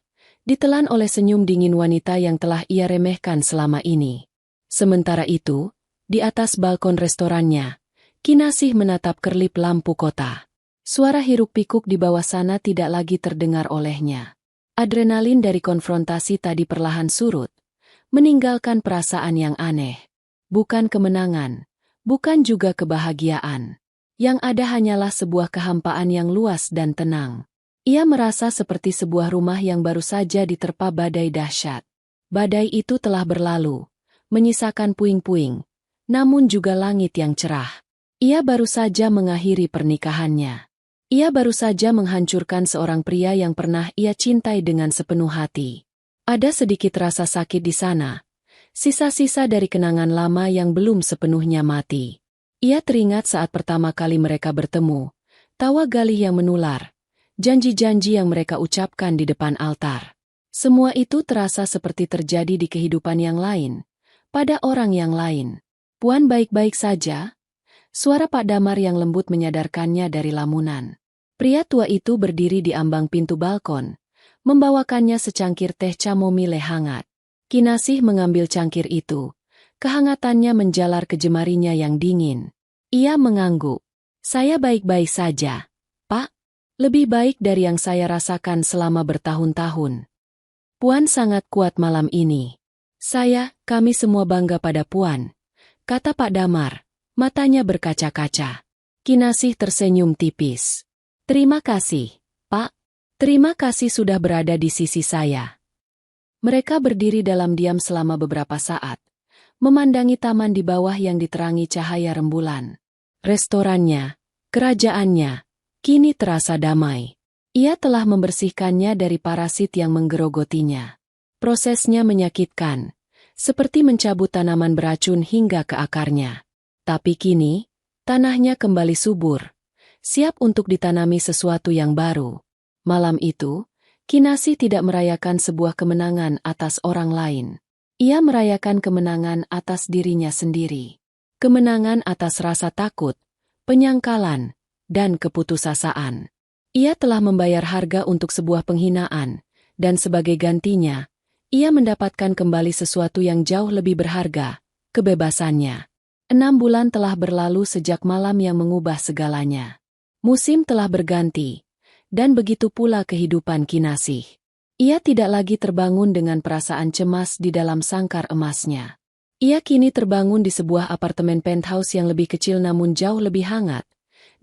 ditelan oleh senyum dingin wanita yang telah ia remehkan selama ini. Sementara itu, di atas balkon restorannya, Kinasih menatap kerlip lampu kota. Suara hiruk-pikuk di bawah sana tidak lagi terdengar olehnya. Adrenalin dari konfrontasi tadi perlahan surut, meninggalkan perasaan yang aneh. Bukan kemenangan, bukan juga kebahagiaan. Yang ada hanyalah sebuah kehampaan yang luas dan tenang. Ia merasa seperti sebuah rumah yang baru saja diterpa badai dahsyat. Badai itu telah berlalu, menyisakan puing-puing, namun juga langit yang cerah. Ia baru saja mengakhiri pernikahannya. Ia baru saja menghancurkan seorang pria yang pernah ia cintai dengan sepenuh hati. Ada sedikit rasa sakit di sana, sisa-sisa dari kenangan lama yang belum sepenuhnya mati. Ia teringat saat pertama kali mereka bertemu, tawa Galih yang menular, janji-janji yang mereka ucapkan di depan altar. Semua itu terasa seperti terjadi di kehidupan yang lain, pada orang yang lain. Puan baik-baik saja? Suara Pak Damar yang lembut menyadarkannya dari lamunan. Pria tua itu berdiri di ambang pintu balkon, membawakannya secangkir teh chamomile hangat. Kinasih mengambil cangkir itu. Kehangatannya menjalar ke jemarinya yang dingin. Ia mengangguk. Saya baik-baik saja, Pak. Lebih baik dari yang saya rasakan selama bertahun-tahun. Puan sangat kuat malam ini. Kami semua bangga pada Puan, kata Pak Damar. Matanya berkaca-kaca. Kinasih tersenyum tipis. Terima kasih, Pak. Terima kasih sudah berada di sisi saya. Mereka berdiri dalam diam selama beberapa saat, memandangi taman di bawah yang diterangi cahaya rembulan. Restorannya, kerajaannya, kini terasa damai. Ia telah membersihkannya dari parasit yang menggerogotinya. Prosesnya menyakitkan, seperti mencabut tanaman beracun hingga ke akarnya. Tapi kini, tanahnya kembali subur, siap untuk ditanami sesuatu yang baru. Malam itu, Kinasih tidak merayakan sebuah kemenangan atas orang lain. Ia merayakan kemenangan atas dirinya sendiri. Kemenangan atas rasa takut, penyangkalan, dan keputusasaan. Ia telah membayar harga untuk sebuah penghinaan, dan sebagai gantinya, ia mendapatkan kembali sesuatu yang jauh lebih berharga, kebebasannya. 6 bulan telah berlalu sejak malam yang mengubah segalanya. Musim telah berganti, dan begitu pula kehidupan Kinasih. Ia tidak lagi terbangun dengan perasaan cemas di dalam sangkar emasnya. Ia kini terbangun di sebuah apartemen penthouse yang lebih kecil namun jauh lebih hangat,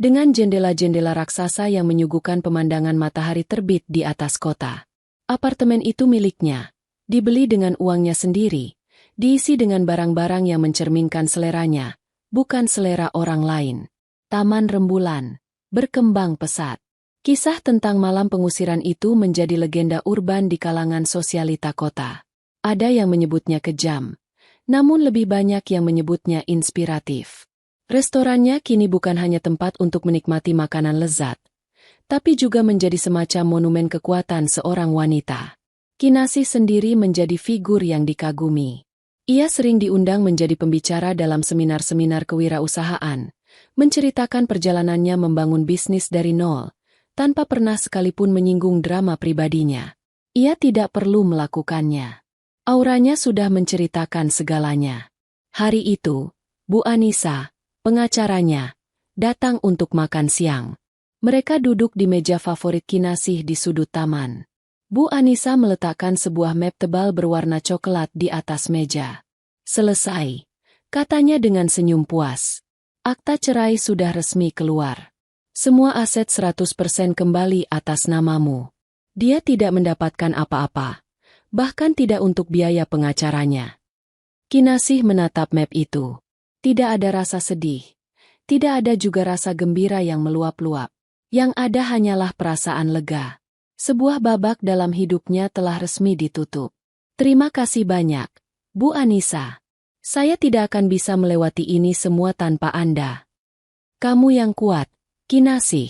dengan jendela-jendela raksasa yang menyuguhkan pemandangan matahari terbit di atas kota. Apartemen itu miliknya, dibeli dengan uangnya sendiri, diisi dengan barang-barang yang mencerminkan seleranya, bukan selera orang lain. Taman rembulan, berkembang pesat. Kisah tentang malam pengusiran itu menjadi legenda urban di kalangan sosialita kota. Ada yang menyebutnya kejam, namun lebih banyak yang menyebutnya inspiratif. Restorannya kini bukan hanya tempat untuk menikmati makanan lezat, tapi juga menjadi semacam monumen kekuatan seorang wanita. Kinasih sendiri menjadi figur yang dikagumi. Ia sering diundang menjadi pembicara dalam seminar-seminar kewirausahaan, menceritakan perjalanannya membangun bisnis dari nol, tanpa pernah sekalipun menyinggung drama pribadinya. Ia tidak perlu melakukannya. Auranya sudah menceritakan segalanya. Hari itu, Bu Anissa, pengacaranya, datang untuk makan siang. Mereka duduk di meja favorit Kinasih di sudut taman. Bu Anissa meletakkan sebuah map tebal berwarna coklat di atas meja. Selesai, katanya dengan senyum puas. Akta cerai sudah resmi keluar. Semua aset 100% kembali atas namamu. Dia tidak mendapatkan apa-apa, bahkan tidak untuk biaya pengacaranya. Kinasih menatap map itu. Tidak ada rasa sedih. Tidak ada juga rasa gembira yang meluap-luap. Yang ada hanyalah perasaan lega. Sebuah babak dalam hidupnya telah resmi ditutup. Terima kasih banyak, Bu Anissa. Saya tidak akan bisa melewati ini semua tanpa Anda. Kamu yang kuat, Kinasih,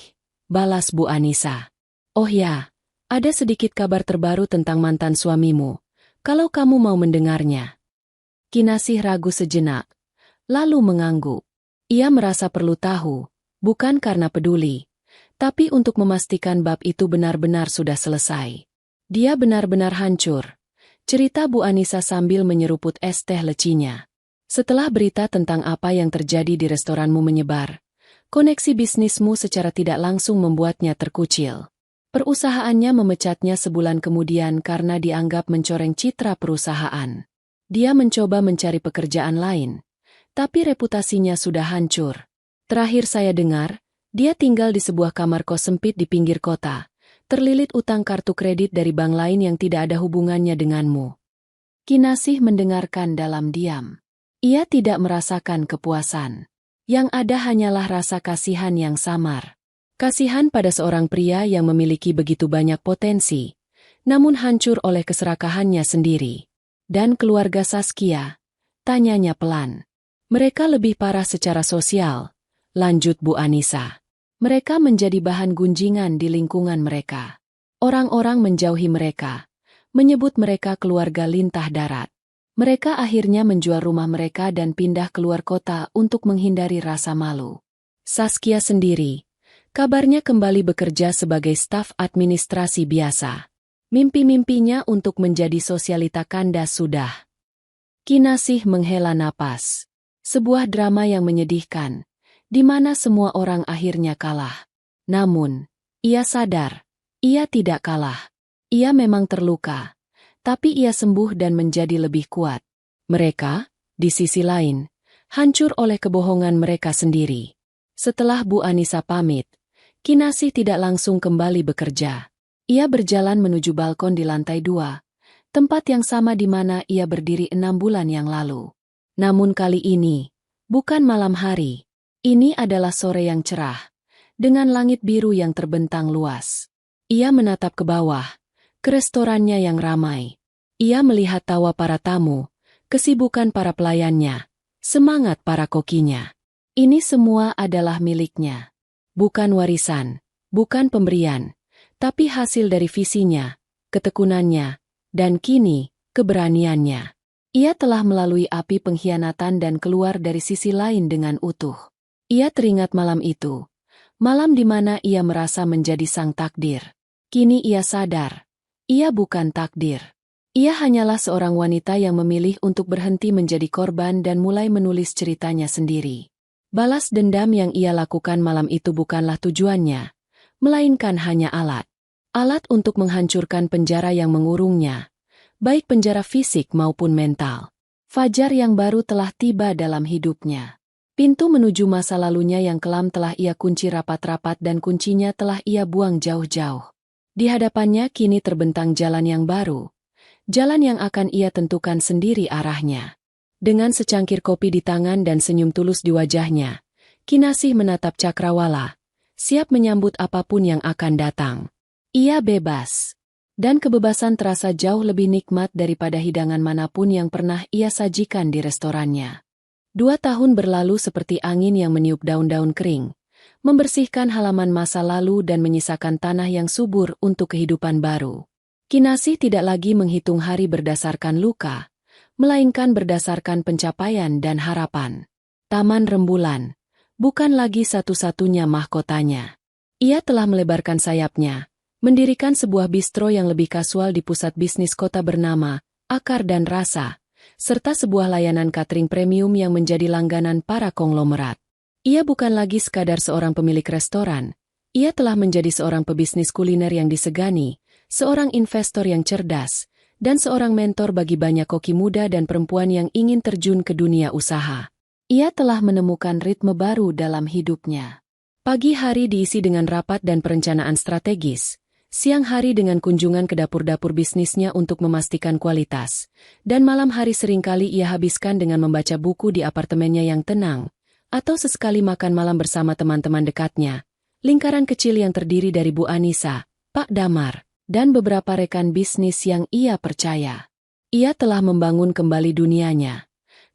balas Bu Anissa. Oh ya, ada sedikit kabar terbaru tentang mantan suamimu, kalau kamu mau mendengarnya. Kinasih ragu sejenak, lalu mengangguk. Ia merasa perlu tahu, bukan karena peduli, tapi untuk memastikan bab itu benar-benar sudah selesai. Dia benar-benar hancur, cerita Bu Anissa sambil menyeruput es teh lecinya. Setelah berita tentang apa yang terjadi di restoranmu menyebar, koneksi bisnismu secara tidak langsung membuatnya terkucil. Perusahaannya memecatnya sebulan kemudian karena dianggap mencoreng citra perusahaan. Dia mencoba mencari pekerjaan lain, tapi reputasinya sudah hancur. Terakhir saya dengar, dia tinggal di sebuah kamar kos sempit di pinggir kota, terlilit utang kartu kredit dari bank lain yang tidak ada hubungannya denganmu. Kinasih mendengarkan dalam diam. Ia tidak merasakan kepuasan. Yang ada hanyalah rasa kasihan yang samar. Kasihan pada seorang pria yang memiliki begitu banyak potensi, namun hancur oleh keserakahannya sendiri. Dan keluarga Saskia? Tanyanya pelan. Mereka lebih parah secara sosial, lanjut Bu Anissa. Mereka menjadi bahan gunjingan di lingkungan mereka. Orang-orang menjauhi mereka, menyebut mereka keluarga lintah darat. Mereka akhirnya menjual rumah mereka dan pindah keluar kota untuk menghindari rasa malu. Saskia sendiri, kabarnya kembali bekerja sebagai staf administrasi biasa. Mimpi-mimpinya untuk menjadi sosialita kandas sudah. Kinasih menghela napas. Sebuah drama yang menyedihkan, di mana semua orang akhirnya kalah. Namun, ia sadar, ia tidak kalah. Ia memang terluka. Tapi ia sembuh dan menjadi lebih kuat. Mereka, di sisi lain, hancur oleh kebohongan mereka sendiri. Setelah Bu Anissa pamit, Kinasih tidak langsung kembali bekerja. Ia berjalan menuju balkon di lantai 2, tempat yang sama di mana ia berdiri 6 bulan yang lalu. Namun kali ini, bukan malam hari. Ini adalah sore yang cerah, dengan langit biru yang terbentang luas. Ia menatap ke bawah, ke restorannya yang ramai. Ia melihat tawa para tamu, kesibukan para pelayannya, semangat para kokinya. Ini semua adalah miliknya. Bukan warisan, bukan pemberian, tapi hasil dari visinya, ketekunannya, dan kini, keberaniannya. Ia telah melalui api pengkhianatan dan keluar dari sisi lain dengan utuh. Ia teringat malam itu, malam di mana ia merasa menjadi sang takdir. Kini ia sadar, ia bukan takdir. Ia hanyalah seorang wanita yang memilih untuk berhenti menjadi korban dan mulai menulis ceritanya sendiri. Balas dendam yang ia lakukan malam itu bukanlah tujuannya, melainkan hanya alat. Alat untuk menghancurkan penjara yang mengurungnya, baik penjara fisik maupun mental. Fajar yang baru telah tiba dalam hidupnya. Pintu menuju masa lalunya yang kelam telah ia kunci rapat-rapat dan kuncinya telah ia buang jauh-jauh. Di hadapannya kini terbentang jalan yang baru. Jalan yang akan ia tentukan sendiri arahnya. Dengan secangkir kopi di tangan dan senyum tulus di wajahnya, Kinasih menatap Cakrawala, siap menyambut apapun yang akan datang. Ia bebas. Dan kebebasan terasa jauh lebih nikmat daripada hidangan manapun yang pernah ia sajikan di restorannya. 2 tahun berlalu seperti angin yang meniup daun-daun kering, membersihkan halaman masa lalu dan menyisakan tanah yang subur untuk kehidupan baru. Kinasih tidak lagi menghitung hari berdasarkan luka, melainkan berdasarkan pencapaian dan harapan. Taman Rembulan bukan lagi satu-satunya mahkotanya. Ia telah melebarkan sayapnya, mendirikan sebuah bistro yang lebih kasual di pusat bisnis kota bernama Akar dan Rasa, serta sebuah layanan catering premium yang menjadi langganan para konglomerat. Ia bukan lagi sekadar seorang pemilik restoran, ia telah menjadi seorang pebisnis kuliner yang disegani, seorang investor yang cerdas, dan seorang mentor bagi banyak koki muda dan perempuan yang ingin terjun ke dunia usaha. Ia telah menemukan ritme baru dalam hidupnya. Pagi hari diisi dengan rapat dan perencanaan strategis, siang hari dengan kunjungan ke dapur-dapur bisnisnya untuk memastikan kualitas, dan malam hari seringkali ia habiskan dengan membaca buku di apartemennya yang tenang, atau sesekali makan malam bersama teman-teman dekatnya, lingkaran kecil yang terdiri dari Bu Anissa, Pak Damar, dan beberapa rekan bisnis yang ia percaya. Ia telah membangun kembali dunianya.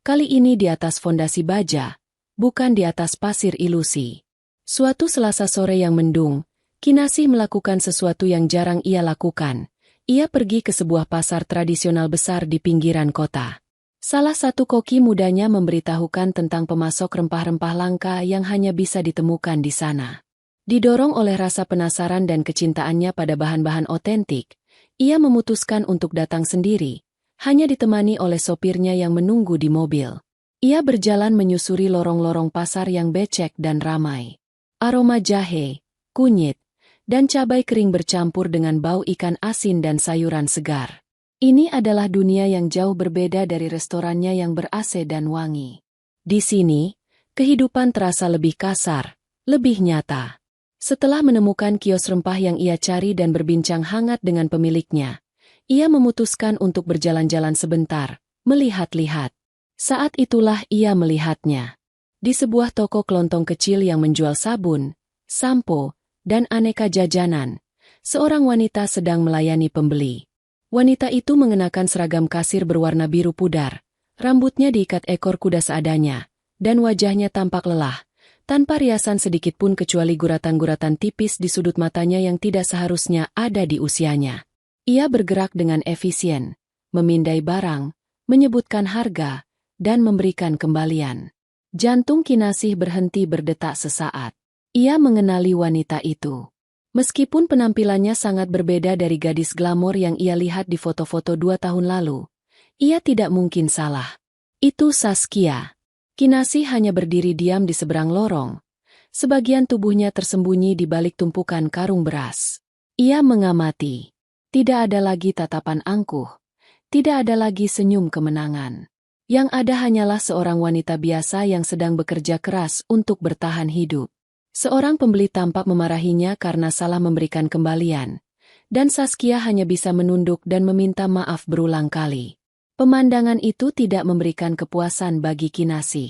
Kali ini di atas fondasi baja, bukan di atas pasir ilusi. Suatu Selasa sore yang mendung, Kinasih melakukan sesuatu yang jarang ia lakukan. Ia pergi ke sebuah pasar tradisional besar di pinggiran kota. Salah satu koki mudanya memberitahukan tentang pemasok rempah-rempah langka yang hanya bisa ditemukan di sana. Didorong oleh rasa penasaran dan kecintaannya pada bahan-bahan otentik, ia memutuskan untuk datang sendiri, hanya ditemani oleh sopirnya yang menunggu di mobil. Ia berjalan menyusuri lorong-lorong pasar yang becek dan ramai. Aroma jahe, kunyit, dan cabai kering bercampur dengan bau ikan asin dan sayuran segar. Ini adalah dunia yang jauh berbeda dari restorannya yang ber-AC dan wangi. Di sini, kehidupan terasa lebih kasar, lebih nyata. Setelah menemukan kios rempah yang ia cari dan berbincang hangat dengan pemiliknya, ia memutuskan untuk berjalan-jalan sebentar, melihat-lihat. Saat itulah ia melihatnya. Di sebuah toko kelontong kecil yang menjual sabun, sampo, dan aneka jajanan, seorang wanita sedang melayani pembeli. Wanita itu mengenakan seragam kasir berwarna biru pudar, rambutnya diikat ekor kuda seadanya, dan wajahnya tampak lelah, tanpa riasan sedikit pun kecuali guratan-guratan tipis di sudut matanya yang tidak seharusnya ada di usianya. Ia bergerak dengan efisien, memindai barang, menyebutkan harga, dan memberikan kembalian. Jantung Kinasih berhenti berdetak sesaat. Ia mengenali wanita itu. Meskipun penampilannya sangat berbeda dari gadis glamor yang ia lihat di foto-foto 2 tahun lalu, ia tidak mungkin salah. Itu Saskia. Kinasih hanya berdiri diam di seberang lorong. Sebagian tubuhnya tersembunyi di balik tumpukan karung beras. Ia mengamati. Tidak ada lagi tatapan angkuh. Tidak ada lagi senyum kemenangan. Yang ada hanyalah seorang wanita biasa yang sedang bekerja keras untuk bertahan hidup. Seorang pembeli tampak memarahinya karena salah memberikan kembalian, dan Saskia hanya bisa menunduk dan meminta maaf berulang kali. Pemandangan itu tidak memberikan kepuasan bagi Kinasih.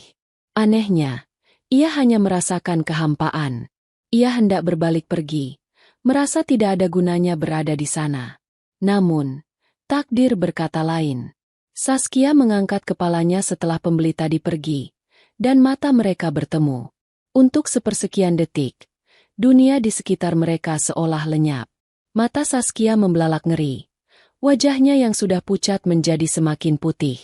Anehnya, ia hanya merasakan kehampaan. Ia hendak berbalik pergi, merasa tidak ada gunanya berada di sana. Namun, takdir berkata lain. Saskia mengangkat kepalanya setelah pembeli tadi pergi, dan mata mereka bertemu. Untuk sepersekian detik, dunia di sekitar mereka seolah lenyap. Mata Saskia membelalak ngeri. Wajahnya yang sudah pucat menjadi semakin putih.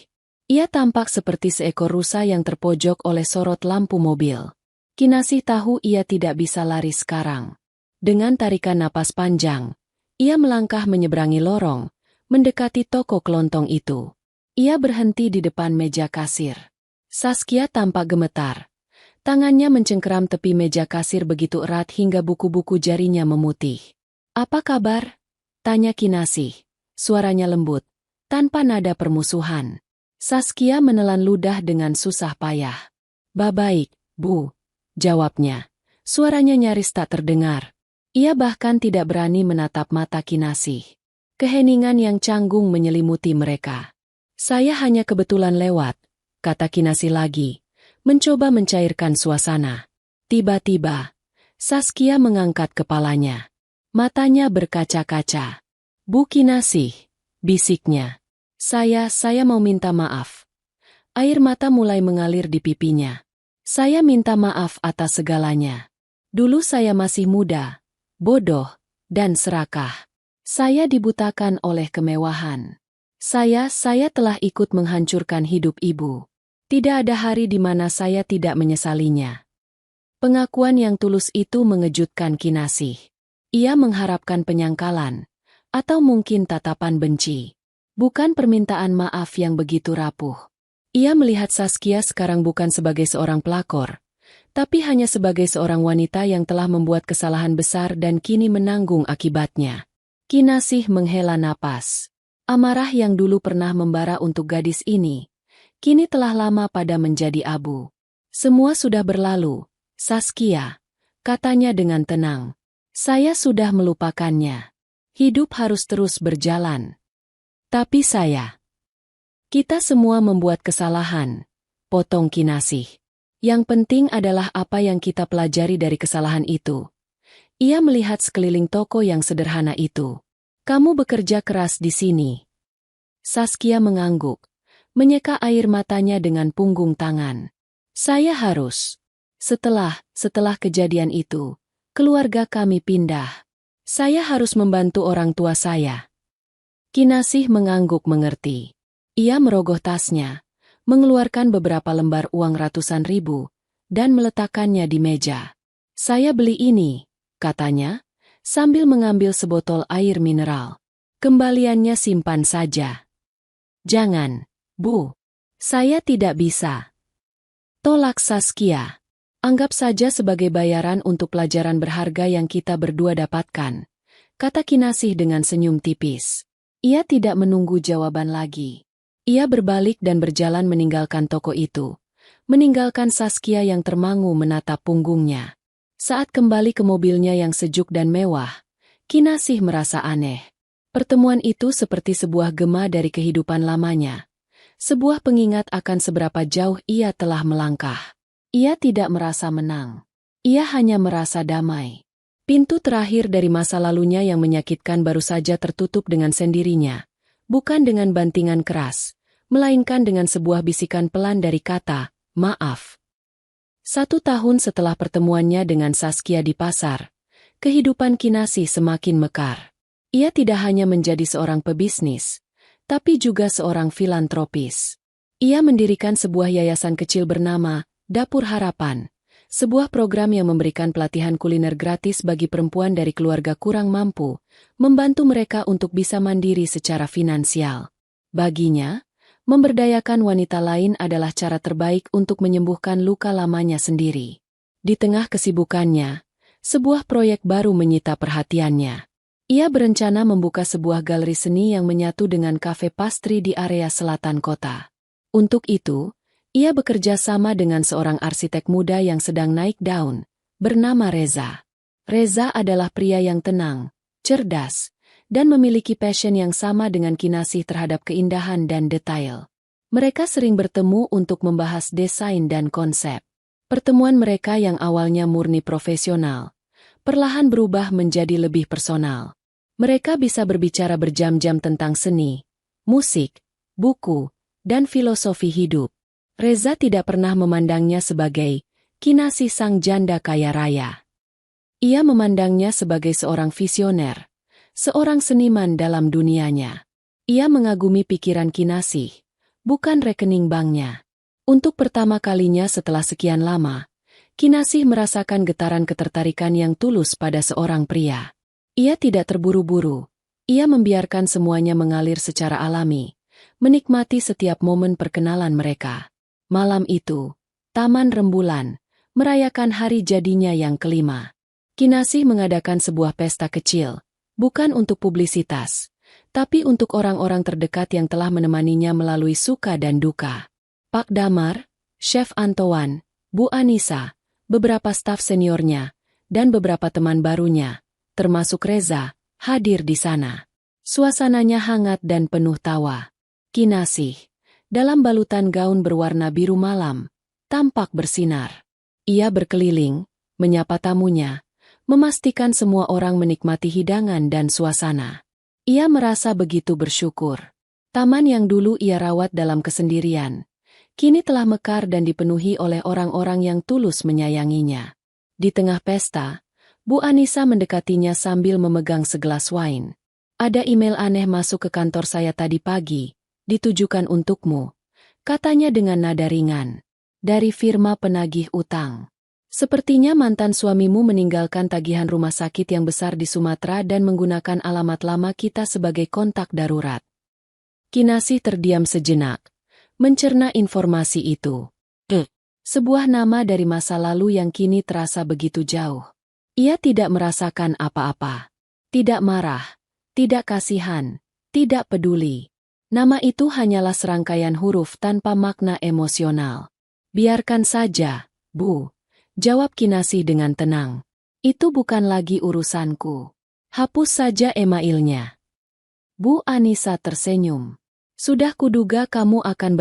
Ia tampak seperti seekor rusa yang terpojok oleh sorot lampu mobil. Kinasih tahu ia tidak bisa lari sekarang. Dengan tarikan napas panjang, ia melangkah menyeberangi lorong, mendekati toko kelontong itu. Ia berhenti di depan meja kasir. Saskia tampak gemetar. Tangannya mencengkeram tepi meja kasir begitu erat hingga buku-buku jarinya memutih. Apa kabar? Tanya Kinasih. Suaranya lembut, tanpa nada permusuhan. Saskia menelan ludah dengan susah payah. Baik, Bu, jawabnya. Suaranya nyaris tak terdengar. Ia bahkan tidak berani menatap mata Kinasih. Keheningan yang canggung menyelimuti mereka. Saya hanya kebetulan lewat, kata Kinasih lagi, mencoba mencairkan suasana. Tiba-tiba, Saskia mengangkat kepalanya. Matanya berkaca-kaca. Bu Kinasih, bisiknya. Saya mau minta maaf. Air mata mulai mengalir di pipinya. Saya minta maaf atas segalanya. Dulu saya masih muda, bodoh, dan serakah. Saya dibutakan oleh kemewahan. Saya telah ikut menghancurkan hidup ibu. Tidak ada hari di mana saya tidak menyesalinya. Pengakuan yang tulus itu mengejutkan Kinasih. Ia mengharapkan penyangkalan, atau mungkin tatapan benci. Bukan permintaan maaf yang begitu rapuh. Ia melihat Saskia sekarang bukan sebagai seorang pelakor, tapi hanya sebagai seorang wanita yang telah membuat kesalahan besar dan kini menanggung akibatnya. Kinasih menghela napas. Amarah yang dulu pernah membara untuk gadis ini, kini telah lama pada menjadi abu. Semua sudah berlalu, Saskia, katanya dengan tenang. Saya sudah melupakannya. Hidup harus terus berjalan. Tapi kita semua membuat kesalahan, potong Kinasih. Yang penting adalah apa yang kita pelajari dari kesalahan itu. Ia melihat sekeliling toko yang sederhana itu. Kamu bekerja keras di sini. Saskia mengangguk, menyeka air matanya dengan punggung tangan. Saya harus. Setelah kejadian itu, keluarga kami pindah. Saya harus membantu orang tua saya. Kinasih mengangguk mengerti. Ia merogoh tasnya, mengeluarkan beberapa lembar uang ratusan ribu, dan meletakkannya di meja. Saya beli ini, katanya, sambil mengambil sebotol air mineral. Kembaliannya simpan saja. Jangan, Bu. Saya tidak bisa. Tolak Saskia. Anggap saja sebagai bayaran untuk pelajaran berharga yang kita berdua dapatkan, kata Kinasih dengan senyum tipis. Ia tidak menunggu jawaban lagi. Ia berbalik dan berjalan meninggalkan toko itu, meninggalkan Saskia yang termangu menatap punggungnya. Saat kembali ke mobilnya yang sejuk dan mewah, Kinasih merasa aneh. Pertemuan itu seperti sebuah gema dari kehidupan lamanya. Sebuah pengingat akan seberapa jauh ia telah melangkah. Ia tidak merasa menang. Ia hanya merasa damai. Pintu terakhir dari masa lalunya yang menyakitkan baru saja tertutup dengan sendirinya. Bukan dengan bantingan keras, melainkan dengan sebuah bisikan pelan dari kata, maaf. 1 tahun setelah pertemuannya dengan Saskia di pasar, kehidupan Kinasih semakin mekar. Ia tidak hanya menjadi seorang pebisnis, tapi juga seorang filantropis. Ia mendirikan sebuah yayasan kecil bernama Dapur Harapan, sebuah program yang memberikan pelatihan kuliner gratis bagi perempuan dari keluarga kurang mampu, membantu mereka untuk bisa mandiri secara finansial. Baginya, memberdayakan wanita lain adalah cara terbaik untuk menyembuhkan luka lamanya sendiri. Di tengah kesibukannya, sebuah proyek baru menyita perhatiannya. Ia berencana membuka sebuah galeri seni yang menyatu dengan kafe pastry di area selatan kota. Untuk itu, ia bekerja sama dengan seorang arsitek muda yang sedang naik daun, bernama Reza. Reza adalah pria yang tenang, cerdas, dan memiliki passion yang sama dengan Kinasih terhadap keindahan dan detail. Mereka sering bertemu untuk membahas desain dan konsep. Pertemuan mereka yang awalnya murni profesional, perlahan berubah menjadi lebih personal. Mereka bisa berbicara berjam-jam tentang seni, musik, buku, dan filosofi hidup. Reza tidak pernah memandangnya sebagai Kinasih sang janda kaya raya. Ia memandangnya sebagai seorang visioner, seorang seniman dalam dunianya. Ia mengagumi pikiran Kinasih, bukan rekening banknya. Untuk pertama kalinya setelah sekian lama, Kinasih merasakan getaran ketertarikan yang tulus pada seorang pria. Ia tidak terburu-buru, ia membiarkan semuanya mengalir secara alami, menikmati setiap momen perkenalan mereka. Malam itu, Taman Rembulan, merayakan hari jadinya yang kelima. Kinasih mengadakan sebuah pesta kecil, Bukan untuk publisitas, tapi untuk orang-orang terdekat yang telah menemaninya melalui suka dan duka. Pak Damar, Chef Antoine, Bu Anissa, beberapa staf seniornya, dan beberapa teman barunya, termasuk Reza, hadir di sana. Suasananya hangat dan penuh tawa. Kinasih, dalam balutan gaun berwarna biru malam, tampak bersinar. Ia berkeliling, menyapa tamunya, memastikan semua orang menikmati hidangan dan suasana. Ia merasa begitu bersyukur. Taman yang dulu ia rawat dalam kesendirian, kini telah mekar dan dipenuhi oleh orang-orang yang tulus menyayanginya. Di tengah pesta, Bu Anissa mendekatinya sambil memegang segelas wine. Ada email aneh masuk ke kantor saya tadi pagi, ditujukan untukmu, katanya dengan nada ringan. Dari firma penagih utang. Sepertinya mantan suamimu meninggalkan tagihan rumah sakit yang besar di Sumatera dan menggunakan alamat lama kita sebagai kontak darurat. Kinasih terdiam sejenak, mencerna informasi itu. Sebuah nama dari masa lalu yang kini terasa begitu jauh. Ia tidak merasakan apa-apa. Tidak marah, tidak kasihan, tidak peduli. Nama itu hanyalah serangkaian huruf tanpa makna emosional. Biarkan saja, Bu, jawab Kinasih dengan tenang. Itu bukan lagi urusanku. Hapus saja emailnya. Bu Anissa tersenyum. Sudah kuduga kamu akan